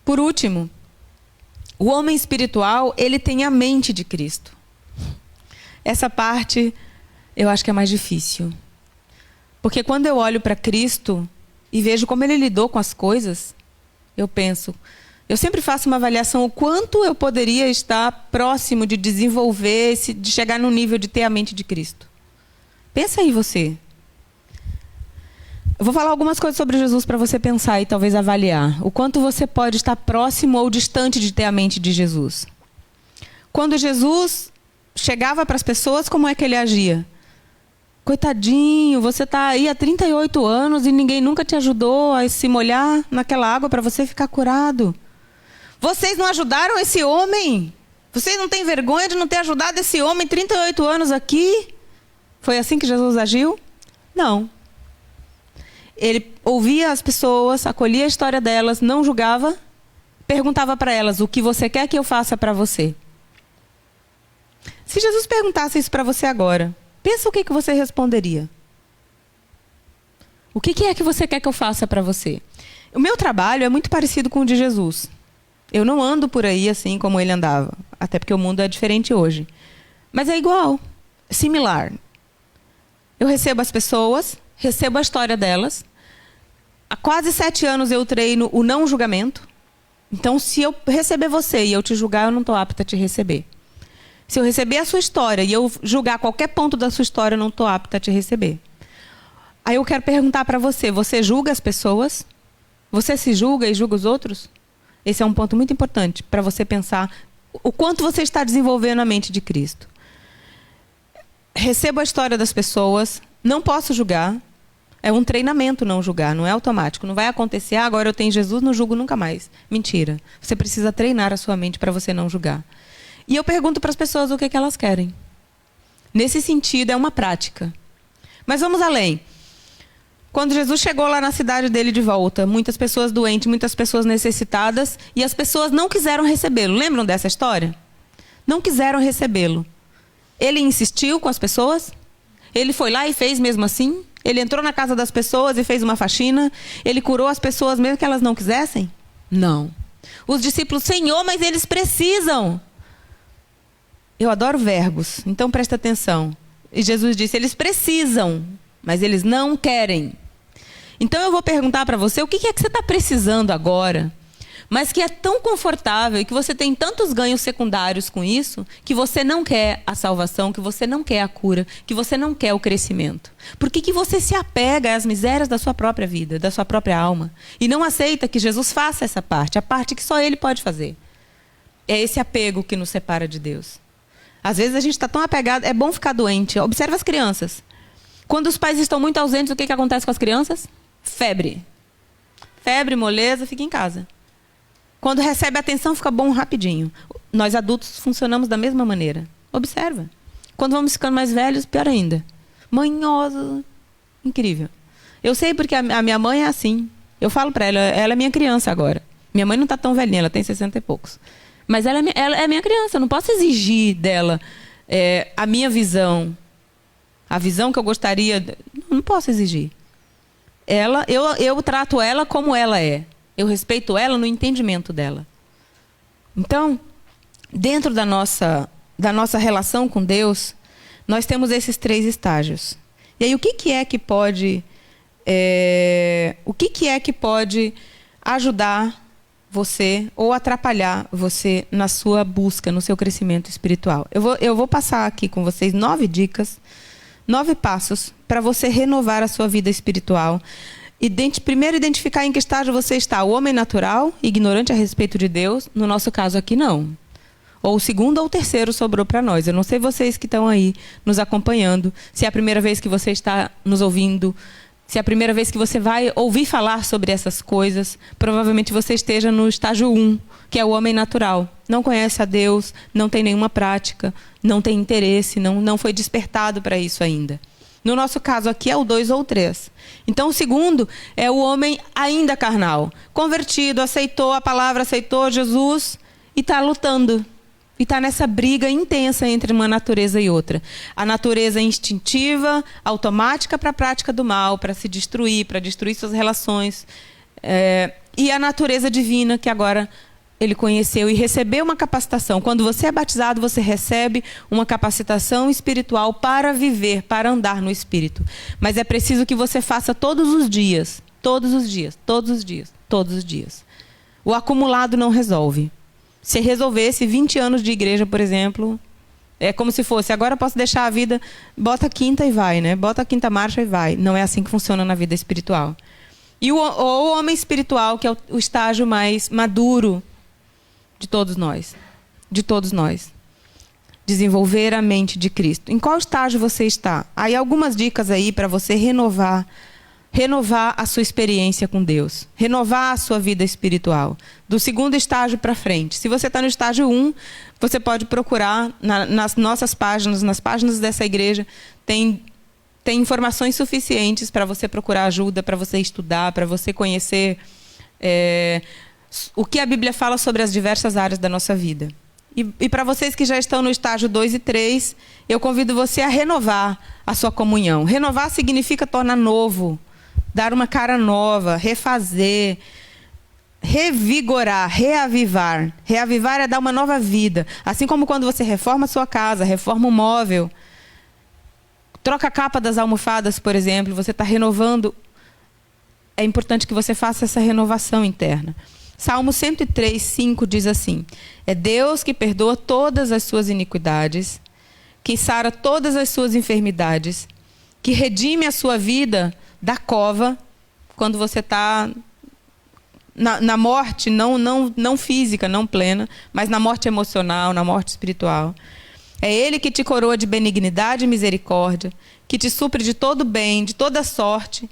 Por último, o homem espiritual, ele tem a mente de Cristo. Essa parte eu acho que é mais difícil. Porque quando eu olho para Cristo e vejo como ele lidou com as coisas, eu penso, eu sempre faço uma avaliação o quanto eu poderia estar próximo de desenvolver, de chegar no nível de ter a mente de Cristo. Pensa aí você. Eu vou falar algumas coisas sobre Jesus para você pensar e talvez avaliar. O quanto você pode estar próximo ou distante de ter a mente de Jesus. Quando Jesus chegava para as pessoas, como é que ele agia? Coitadinho, você está aí há 38 anos e ninguém nunca te ajudou a se molhar naquela água para você ficar curado. Vocês não ajudaram esse homem? Vocês não têm vergonha de não ter ajudado esse homem 38 anos aqui? Foi assim que Jesus agiu? Não. Ele ouvia as pessoas, acolhia a história delas, não julgava, perguntava para elas, o que você quer que eu faça para você? Se Jesus perguntasse isso para você agora, pensa o que você responderia. O que é que você quer que eu faça para você? O meu trabalho é muito parecido com o de Jesus. Eu não ando por aí assim como ele andava. Até porque o mundo é diferente hoje. Mas é igual, similar. Eu recebo as pessoas, recebo a história delas. Há quase 7 anos eu treino o não julgamento. Então, se eu receber você e eu te julgar, eu não estou apta a te receber. Se eu receber a sua história e eu julgar qualquer ponto da sua história, eu não estou apta a te receber. Aí eu quero perguntar para você, você julga as pessoas? Você se julga e julga os outros? Esse é um ponto muito importante para você pensar o quanto você está desenvolvendo a mente de Cristo. Recebo a história das pessoas, não posso julgar. É um treinamento não julgar, não é automático. Não vai acontecer, agora eu tenho Jesus, não julgo nunca mais. Mentira. Você precisa treinar a sua mente para você não julgar. E eu pergunto para as pessoas o que elas querem. Nesse sentido, é uma prática. Mas vamos além. Quando Jesus chegou lá na cidade dele de volta, muitas pessoas doentes, muitas pessoas necessitadas, e as pessoas não quiseram recebê-lo. Lembram dessa história? Não quiseram recebê-lo. Ele insistiu com as pessoas? Ele foi lá e fez mesmo assim? Ele entrou na casa das pessoas e fez uma faxina? Ele curou as pessoas mesmo que elas não quisessem? Não. Os discípulos, Senhor, mas eles precisam. Eu adoro verbos, então presta atenção. E Jesus disse, eles precisam, mas eles não querem. Então eu vou perguntar para você, o que é que você está precisando agora? Mas que é tão confortável e que você tem tantos ganhos secundários com isso, que você não quer a salvação, que você não quer a cura, que você não quer o crescimento. Por que você se apega às misérias da sua própria vida, da sua própria alma? E não aceita que Jesus faça essa parte, a parte que só Ele pode fazer. É esse apego que nos separa de Deus. Às vezes a gente está tão apegado, é bom ficar doente. Observa as crianças. Quando os pais estão muito ausentes, o que acontece com as crianças? Febre. Febre, moleza, fica em casa. Quando recebe atenção, fica bom rapidinho. Nós adultos funcionamos da mesma maneira. Observa. Quando vamos ficando mais velhos, pior ainda. Manhosa. Incrível. Eu sei porque a minha mãe é assim. Eu falo para ela é minha criança agora. Minha mãe não está tão velhinha, ela tem 60 e poucos. Mas ela é minha criança, eu não posso exigir dela a minha visão. A visão que eu gostaria... Não posso exigir. Eu trato ela como ela é. Eu respeito ela no entendimento dela. Então, dentro da nossa relação com Deus, nós temos esses 3 estágios. E aí, o que é que pode ajudar você ou atrapalhar você na sua busca, no seu crescimento espiritual? Eu vou passar aqui com vocês 9 dicas, 9 passos para você renovar a sua vida espiritual. Primeiro, identificar em que estágio você está. O homem natural, ignorante a respeito de Deus. No nosso caso aqui, não. Ou o segundo ou o terceiro sobrou para nós. Eu não sei vocês que estão aí nos acompanhando, se é a primeira vez que você está nos ouvindo, se é a primeira vez que você vai ouvir falar sobre essas coisas. Provavelmente você esteja no estágio 1, que é o homem natural. Não conhece a Deus, não tem nenhuma prática, não tem interesse, não foi despertado para isso ainda. No nosso caso aqui é o 2 ou 3. Então o segundo é o homem ainda carnal. Convertido, aceitou a palavra, aceitou Jesus e está lutando. E está nessa briga intensa entre uma natureza e outra. A natureza instintiva, automática para a prática do mal, para se destruir, para destruir suas relações. E a natureza divina, que agora ele conheceu e recebeu uma capacitação. Quando você é batizado, você recebe uma capacitação espiritual para viver, para andar no Espírito. Mas é preciso que você faça todos os dias. Todos os dias, todos os dias, todos os dias. O acumulado não resolve. Se resolvesse 20 anos de igreja, por exemplo, é como se fosse, agora eu posso deixar a vida, bota a quinta e vai, né? Bota a quinta marcha e vai. Não é assim que funciona na vida espiritual. E o homem espiritual, que é o estágio mais maduro de todos nós. De todos nós. Desenvolver a mente de Cristo. Em qual estágio você está? Aí algumas dicas aí para você renovar a sua experiência com Deus, renovar a sua vida espiritual, do segundo estágio para frente. Se você está no estágio 1, você pode procurar nas nossas páginas, nas páginas dessa igreja, tem informações suficientes para você procurar ajuda, para você estudar, para você conhecer o que a Bíblia fala sobre as diversas áreas da nossa vida. E para vocês que já estão no estágio 2 e 3, eu convido você a renovar a sua comunhão. Renovar significa tornar novo, dar uma cara nova, refazer, revigorar, reavivar. Reavivar é dar uma nova vida. Assim como quando você reforma a sua casa, reforma um móvel, troca a capa das almofadas, por exemplo, você está renovando. É importante que você faça essa renovação interna. Salmo 103, 5 diz assim: é Deus que perdoa todas as suas iniquidades, que sara todas as suas enfermidades, que redime a sua vida da cova, quando você está na morte, não física, não plena, mas na morte emocional, na morte espiritual. É Ele que te coroa de benignidade e misericórdia, que te supre de todo bem, de toda sorte,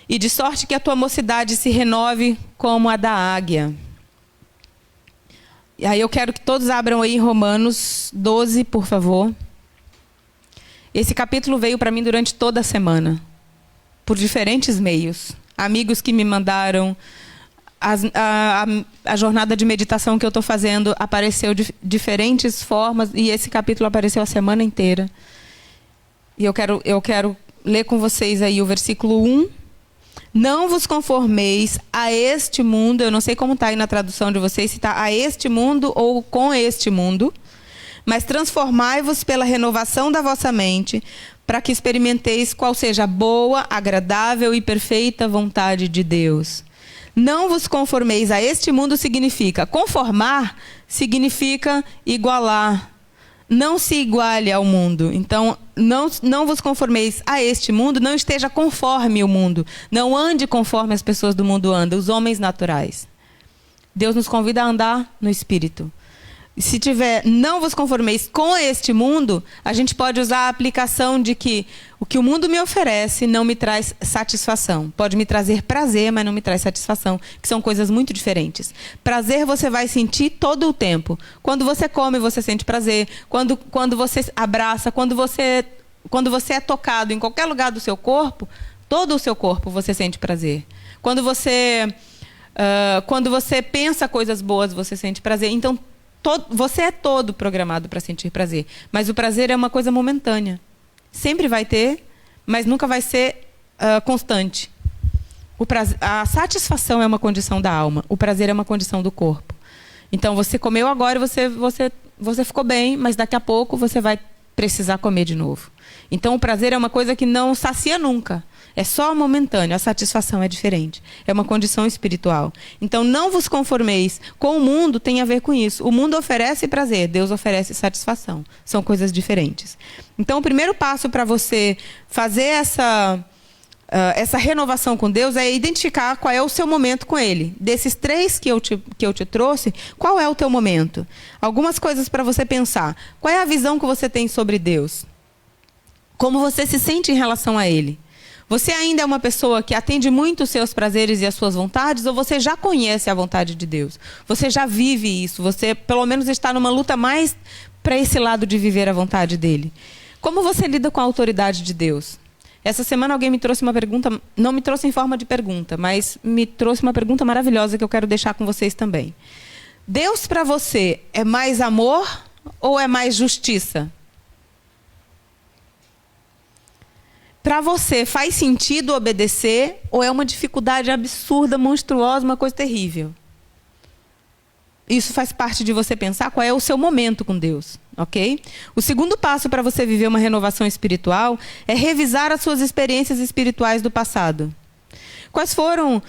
e de sorte que a tua mocidade se renove como a da águia. E aí eu quero que todos abram aí Romanos 12, por favor. Esse capítulo veio para mim durante toda a semana, por diferentes meios. Amigos que me mandaram, a jornada de meditação que eu estou fazendo apareceu de diferentes formas, e esse capítulo apareceu a semana inteira. E eu quero ler com vocês aí o versículo 1. Não vos conformeis a este mundo, eu não sei como está aí na tradução de vocês, se está a este mundo ou com este mundo, mas transformai-vos pela renovação da vossa mente, para que experimenteis qual seja a boa, agradável e perfeita vontade de Deus. Não vos conformeis a este mundo significa conformar, significa igualar. Não se iguale ao mundo. Então, não vos conformeis a este mundo, não esteja conforme o mundo. Não ande conforme as pessoas do mundo andam, os homens naturais. Deus nos convida a andar no Espírito. Se tiver, não vos conformeis com este mundo, a gente pode usar a aplicação de que o que o mundo me oferece não me traz satisfação. Pode me trazer prazer, mas não me traz satisfação, que são coisas muito diferentes. Prazer você vai sentir todo o tempo. Quando você come, você sente prazer. Quando você abraça, quando você é tocado em qualquer lugar do seu corpo, todo o seu corpo você sente prazer. Quando você pensa coisas boas, você sente prazer. Então, você é todo programado para sentir prazer. Mas o prazer é uma coisa momentânea. Sempre vai ter, mas nunca vai ser constante. A satisfação é uma condição da alma. O prazer é uma condição do corpo. Então, você comeu agora e você ficou bem, mas daqui a pouco você vai precisar comer de novo. Então, o prazer é uma coisa que não sacia nunca. É só momentâneo, a satisfação é diferente. É uma condição espiritual. Então, não vos conformeis com o mundo, tem a ver com isso. O mundo oferece prazer, Deus oferece satisfação. São coisas diferentes. Então, o primeiro passo para você fazer essa renovação com Deus é identificar qual é o seu momento com Ele. Desses 3 que eu te trouxe, qual é o teu momento? Algumas coisas para você pensar. Qual é a visão que você tem sobre Deus? Como você se sente em relação a Ele? Você ainda é uma pessoa que atende muito os seus prazeres e as suas vontades, ou você já conhece a vontade de Deus? Você já vive isso? Você, pelo menos, está numa luta mais para esse lado de viver a vontade dEle? Como você lida com a autoridade de Deus? Essa semana alguém me trouxe uma pergunta, não me trouxe em forma de pergunta, mas me trouxe uma pergunta maravilhosa que eu quero deixar com vocês também. Deus para você é mais amor ou é mais justiça? Para você, faz sentido obedecer ou é uma dificuldade absurda, monstruosa, uma coisa terrível? Isso faz parte de você pensar qual é o seu momento com Deus, ok? O segundo passo para você viver uma renovação espiritual é revisar as suas experiências espirituais do passado. Quais foram...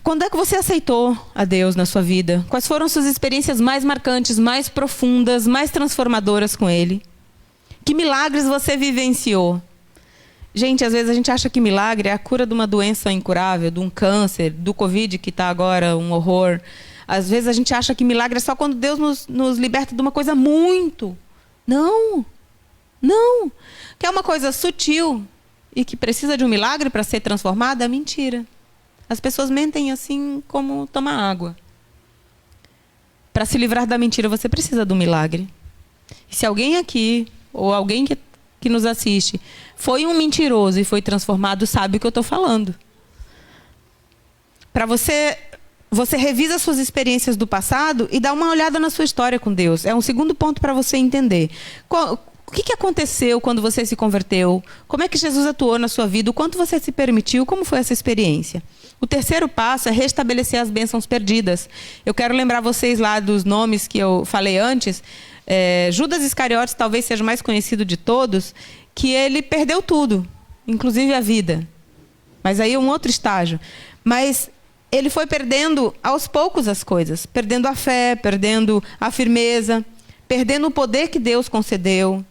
Quando é que você aceitou a Deus na sua vida? Quais foram suas experiências mais marcantes, mais profundas, mais transformadoras com Ele? Que milagres você vivenciou? Gente, às vezes a gente acha que milagre é a cura de uma doença incurável, de um câncer, do Covid que está agora um horror. Às vezes a gente acha que milagre é só quando Deus nos liberta de uma coisa muito. Não. Não. Que é uma coisa sutil e que precisa de um milagre para ser transformada, é mentira. As pessoas mentem assim como tomar água. Para se livrar da mentira, você precisa de um milagre. E se alguém aqui, ou alguém que nos assiste, foi um mentiroso e foi transformado, sabe o que eu estou falando. Para você revisa suas experiências do passado e dá uma olhada na sua história com Deus. É um segundo ponto para você entender. O que aconteceu quando você se converteu? Como é que Jesus atuou na sua vida? O quanto você se permitiu? Como foi essa experiência? O terceiro passo é restabelecer as bênçãos perdidas. Eu quero lembrar vocês lá dos nomes que eu falei antes. Judas Iscariotes talvez seja o mais conhecido de todos, que ele perdeu tudo, inclusive a vida. Mas aí é um outro estágio. Mas ele foi perdendo aos poucos as coisas, perdendo a fé, perdendo a firmeza, perdendo o poder que Deus concedeu.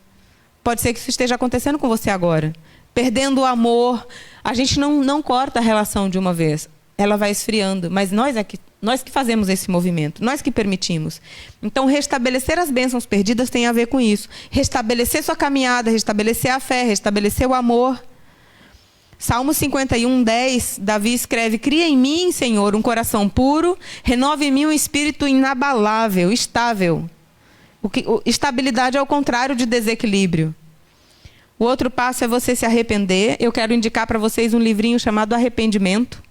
Pode ser que isso esteja acontecendo com você agora. Perdendo o amor. A gente não corta a relação de uma vez. Ela vai esfriando, mas nós que fazemos esse movimento, nós que permitimos. Então, restabelecer as bênçãos perdidas tem a ver com isso. Restabelecer sua caminhada, restabelecer a fé, restabelecer o amor. Salmo 51:10, Davi escreve: cria em mim, Senhor, um coração puro, renove em mim um espírito inabalável, estável. Estabilidade é o contrário de desequilíbrio. O outro passo é você se arrepender. Eu quero indicar para vocês um livrinho chamado Arrependimento.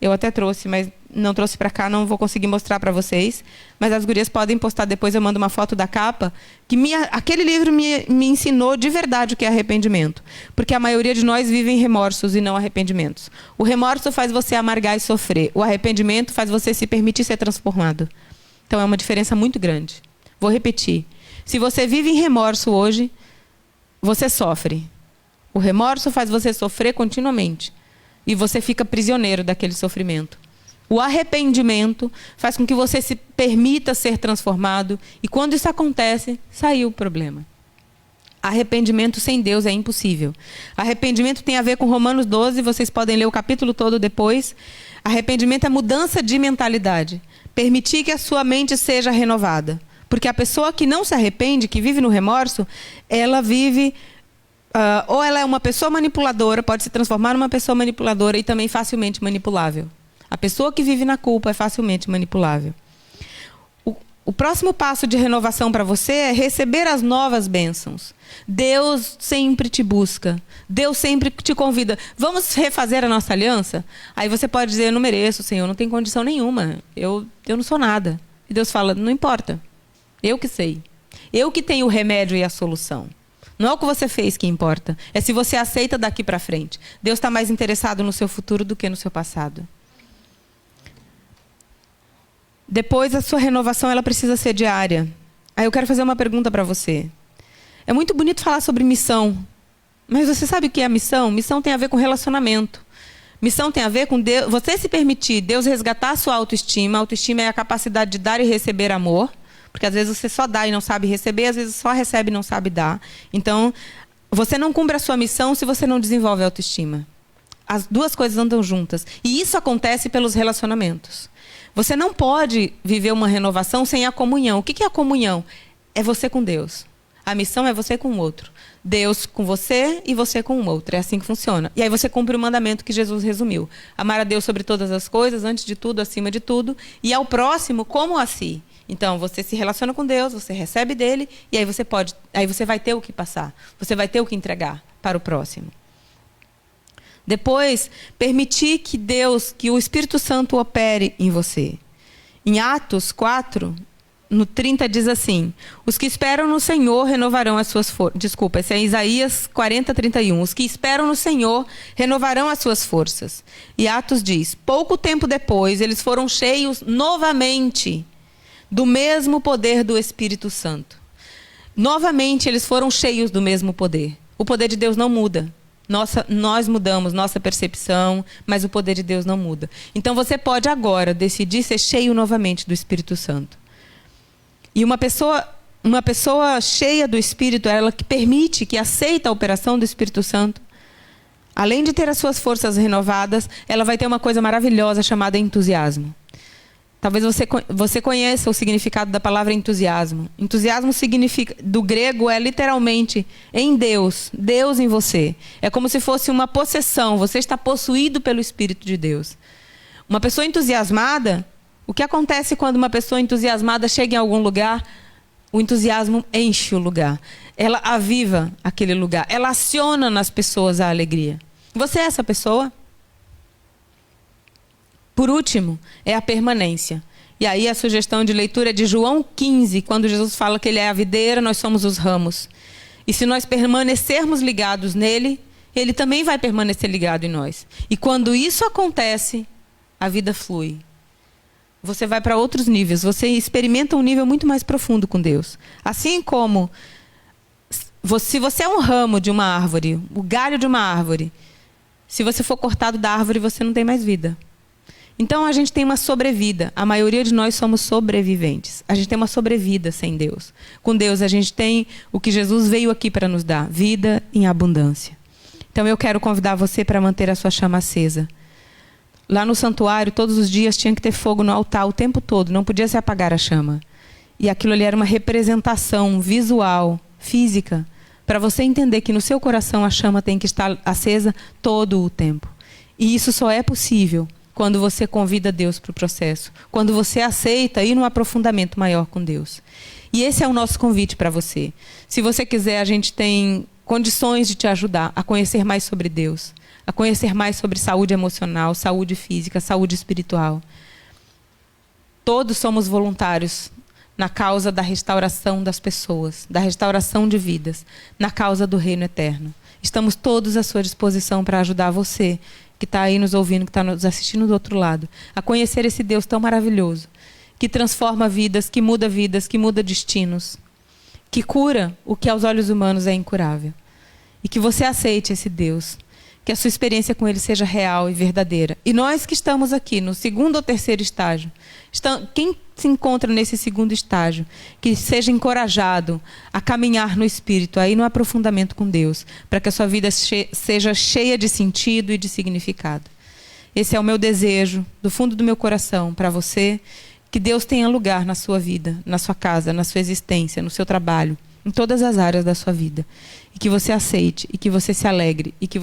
Eu até trouxe, mas não trouxe para cá, não vou conseguir mostrar para vocês. Mas as gurias podem postar depois, eu mando uma foto da capa. Aquele livro me ensinou de verdade o que é arrependimento. Porque a maioria de nós vive em remorsos e não arrependimentos. O remorso faz você amargar e sofrer. O arrependimento faz você se permitir ser transformado. Então é uma diferença muito grande. Vou repetir. Se você vive em remorso hoje, você sofre. O remorso faz você sofrer continuamente. E você fica prisioneiro daquele sofrimento. O arrependimento faz com que você se permita ser transformado. E quando isso acontece, saiu o problema. Arrependimento sem Deus é impossível. Arrependimento tem a ver com Romanos 12, vocês podem ler o capítulo todo depois. Arrependimento é mudança de mentalidade. Permitir que a sua mente seja renovada. Porque a pessoa que não se arrepende, que vive no remorso, ela vive... ou ela é uma pessoa manipuladora, pode se transformar numa pessoa manipuladora e também facilmente manipulável. A pessoa que vive na culpa é facilmente manipulável. O próximo passo de renovação para você é receber as novas bênçãos. Deus sempre te busca. Deus sempre te convida. Vamos refazer a nossa aliança? Aí você pode dizer, eu não mereço, Senhor, não tenho condição nenhuma. Eu não sou nada. E Deus fala, não importa. Eu que sei. Eu que tenho o remédio e a solução. Não é o que você fez que importa. É se você aceita daqui para frente. Deus está mais interessado no seu futuro do que no seu passado. Depois, a sua renovação ela precisa ser diária. Aí eu quero fazer uma pergunta para você. É muito bonito falar sobre missão. Mas você sabe o que é missão? Missão tem a ver com relacionamento. Missão tem a ver com Deus, você se permitir Deus resgatar a sua autoestima. A autoestima é a capacidade de dar e receber amor. Porque às vezes você só dá e não sabe receber, às vezes só recebe e não sabe dar. Então, você não cumpre a sua missão se você não desenvolve a autoestima. As duas coisas andam juntas. E isso acontece pelos relacionamentos. Você não pode viver uma renovação sem a comunhão. O que é a comunhão? É você com Deus. A missão é você com o outro. Deus com você e você com o outro. É assim que funciona. E aí você cumpre o mandamento que Jesus resumiu. Amar a Deus sobre todas as coisas, antes de tudo, acima de tudo. E ao próximo como a si. Então, você se relaciona com Deus, você recebe dele, e aí você vai ter o que passar. Você vai ter o que entregar para o próximo. Depois, permitir que o Espírito Santo opere em você. Em Atos 4, no 30 diz assim: os que esperam no Senhor renovarão as suas forças. Desculpa, esse é Isaías 40, 31. Os que esperam no Senhor renovarão as suas forças. E Atos diz: pouco tempo depois, eles foram cheios novamente do mesmo poder do Espírito Santo. Novamente, eles foram cheios do mesmo poder. O poder de Deus não muda. Nós mudamos nossa percepção, mas o poder de Deus não muda. Então, você pode agora decidir ser cheio novamente do Espírito Santo. E uma pessoa cheia do Espírito é ela que permite, que aceita a operação do Espírito Santo. Além de ter as suas forças renovadas, ela vai ter uma coisa maravilhosa chamada entusiasmo. Talvez você conheça o significado da palavra entusiasmo. Entusiasmo significa, do grego, é literalmente em Deus, Deus em você. É como se fosse uma possessão, você está possuído pelo Espírito de Deus. Uma pessoa entusiasmada, o que acontece quando uma pessoa entusiasmada chega em algum lugar? O entusiasmo enche o lugar. Ela aviva aquele lugar, ela aciona nas pessoas a alegria. Você é essa pessoa? Por último, é a permanência. E aí a sugestão de leitura é de João 15, quando Jesus fala que ele é a videira, nós somos os ramos. E se nós permanecermos ligados nele, ele também vai permanecer ligado em nós. E quando isso acontece, a vida flui. Você vai para outros níveis, você experimenta um nível muito mais profundo com Deus. Assim como, se você é um ramo de uma árvore, o galho de uma árvore, se você for cortado da árvore, você não tem mais vida. Então, a gente tem uma sobrevida. A maioria de nós somos sobreviventes. A gente tem uma sobrevida sem Deus. Com Deus, a gente tem o que Jesus veio aqui para nos dar. Vida em abundância. Então, eu quero convidar você para manter a sua chama acesa. Lá no santuário, todos os dias, tinha que ter fogo no altar o tempo todo. Não podia se apagar a chama. E aquilo ali era uma representação visual, física, para você entender que no seu coração a chama tem que estar acesa todo o tempo. E isso só é possível quando você convida Deus para o processo, quando você aceita ir num aprofundamento maior com Deus. E esse é o nosso convite para você. Se você quiser, a gente tem condições de te ajudar a conhecer mais sobre Deus, a conhecer mais sobre saúde emocional, saúde física, saúde espiritual. Todos somos voluntários na causa da restauração das pessoas, da restauração de vidas, na causa do reino eterno. Estamos todos à sua disposição para ajudar você, que está aí nos ouvindo, que está nos assistindo do outro lado, a conhecer esse Deus tão maravilhoso, que transforma vidas, que muda destinos, que cura o que aos olhos humanos é incurável. E que você aceite esse Deus, que a sua experiência com ele seja real e verdadeira. E nós que estamos aqui no segundo ou terceiro estágio, quem se encontra nesse segundo estágio, que seja encorajado a caminhar no Espírito, aí no aprofundamento com Deus, para que a sua vida seja cheia de sentido e de significado. Esse é o meu desejo, do fundo do meu coração, para você, que Deus tenha lugar na sua vida, na sua casa, na sua existência, no seu trabalho, em todas as áreas da sua vida. E que você aceite, e que você se alegre, e que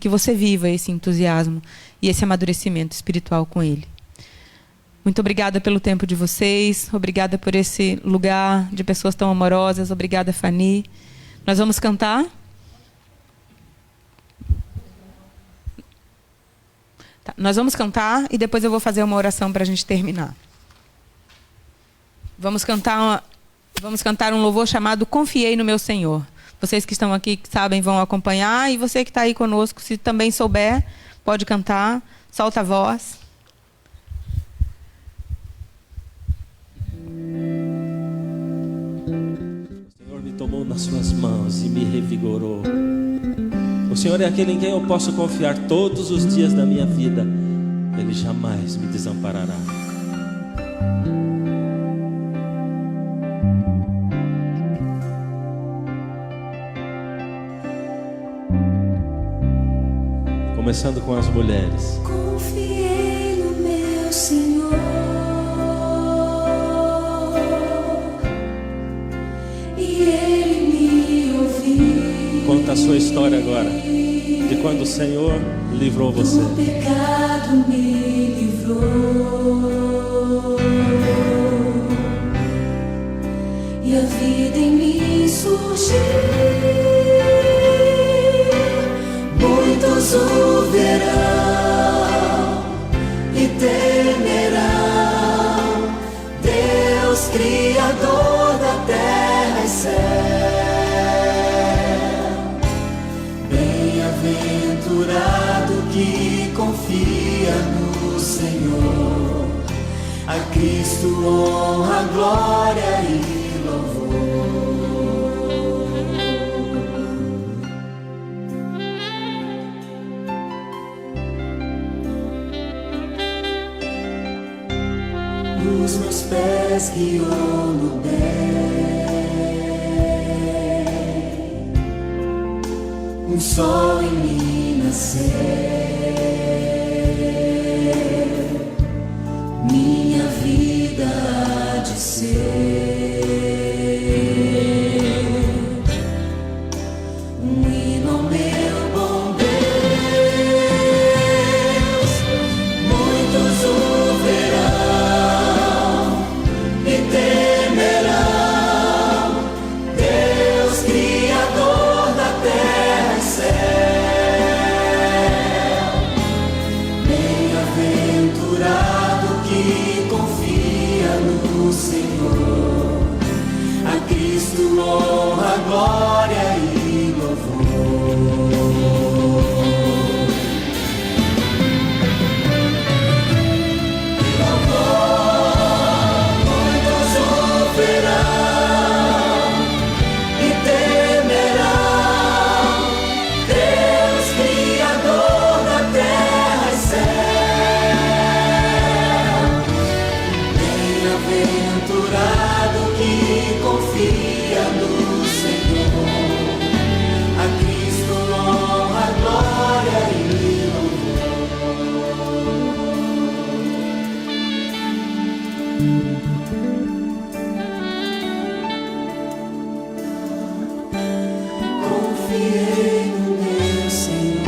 você viva esse entusiasmo e esse amadurecimento espiritual com Ele. Muito obrigada pelo tempo de vocês, obrigada por esse lugar de pessoas tão amorosas, obrigada, Fanny. Nós vamos cantar? Tá, nós vamos cantar e depois eu vou fazer uma oração para a gente terminar. Vamos cantar um louvor chamado Confiei no Meu Senhor. Vocês que estão aqui, que sabem, vão acompanhar. E você que está aí conosco, se também souber, pode cantar. Solta a voz. O Senhor me tomou nas suas mãos e me revigorou. O Senhor é aquele em quem eu posso confiar todos os dias da minha vida. Ele jamais me desamparará. Começando com as mulheres. Confiei no meu Senhor, e Ele me ouviu. Conta a sua história agora, de quando o Senhor livrou você. Do pecado me livrou, e a vida em mim surgiu. Muitos o verão e temerão Deus, Criador da terra e céu. Bem-aventurado que confia no Senhor, a Cristo honra, glória e louvor. Os meus pés guiou no bem, um sol em mim nascer, minha vida há de ser um hino ao meu bom Deus. Muitos o verão e temerão Deus, Criador da terra e céu. Bem-aventurado que confia no Senhor, a Cristo honra, glória e louvor. Confiei no meu Senhor,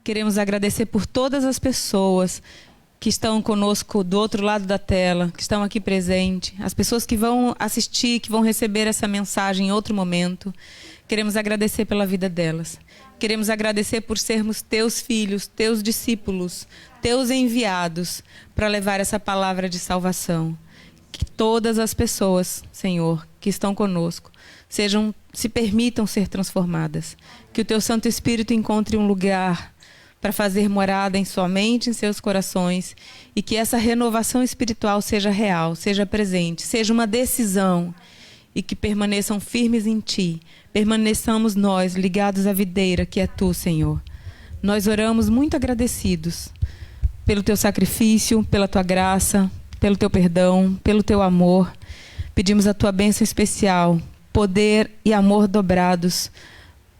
Queremos agradecer por todas as pessoas que estão conosco do outro lado da tela, que estão aqui presentes, as pessoas que vão assistir, que vão receber essa mensagem em outro momento. Queremos agradecer pela vida delas. Queremos agradecer por sermos teus filhos, teus discípulos, teus enviados para levar essa palavra de salvação. Que todas as pessoas, Senhor, que estão conosco, se permitam ser transformadas. Que o teu Santo Espírito encontre um lugar para fazer morada em sua mente, em seus corações, e que essa renovação espiritual seja real, seja presente, seja uma decisão, e que permaneçam firmes em Ti. Permaneçamos nós ligados à videira que é Tu, Senhor. Nós oramos muito agradecidos pelo Teu sacrifício, pela Tua graça, pelo Teu perdão, pelo Teu amor. Pedimos a Tua bênção especial, poder e amor dobrados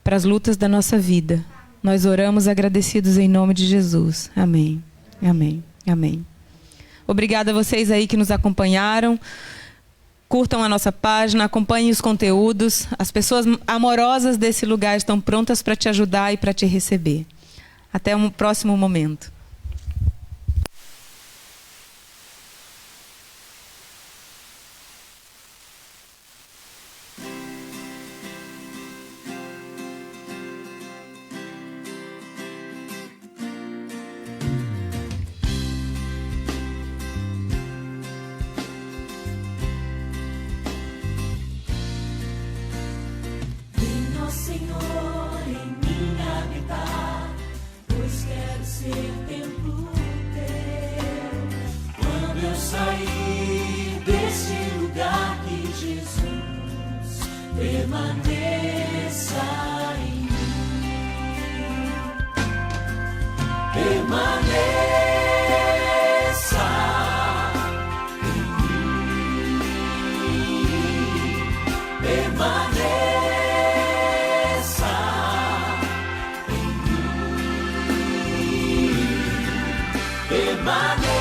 para as lutas da nossa vida. Nós oramos agradecidos em nome de Jesus. Amém. Amém. Amém. Obrigada a vocês aí que nos acompanharam. Curtam a nossa página, acompanhem os conteúdos. As pessoas amorosas desse lugar estão prontas para te ajudar e para te receber. Até um próximo momento. Senhor, em mim habitar, pois quero ser templo teu. Quando eu sair deste lugar que Jesus permaneça em mim. Permaneça em mim. Permaneça em mim. Permaneça.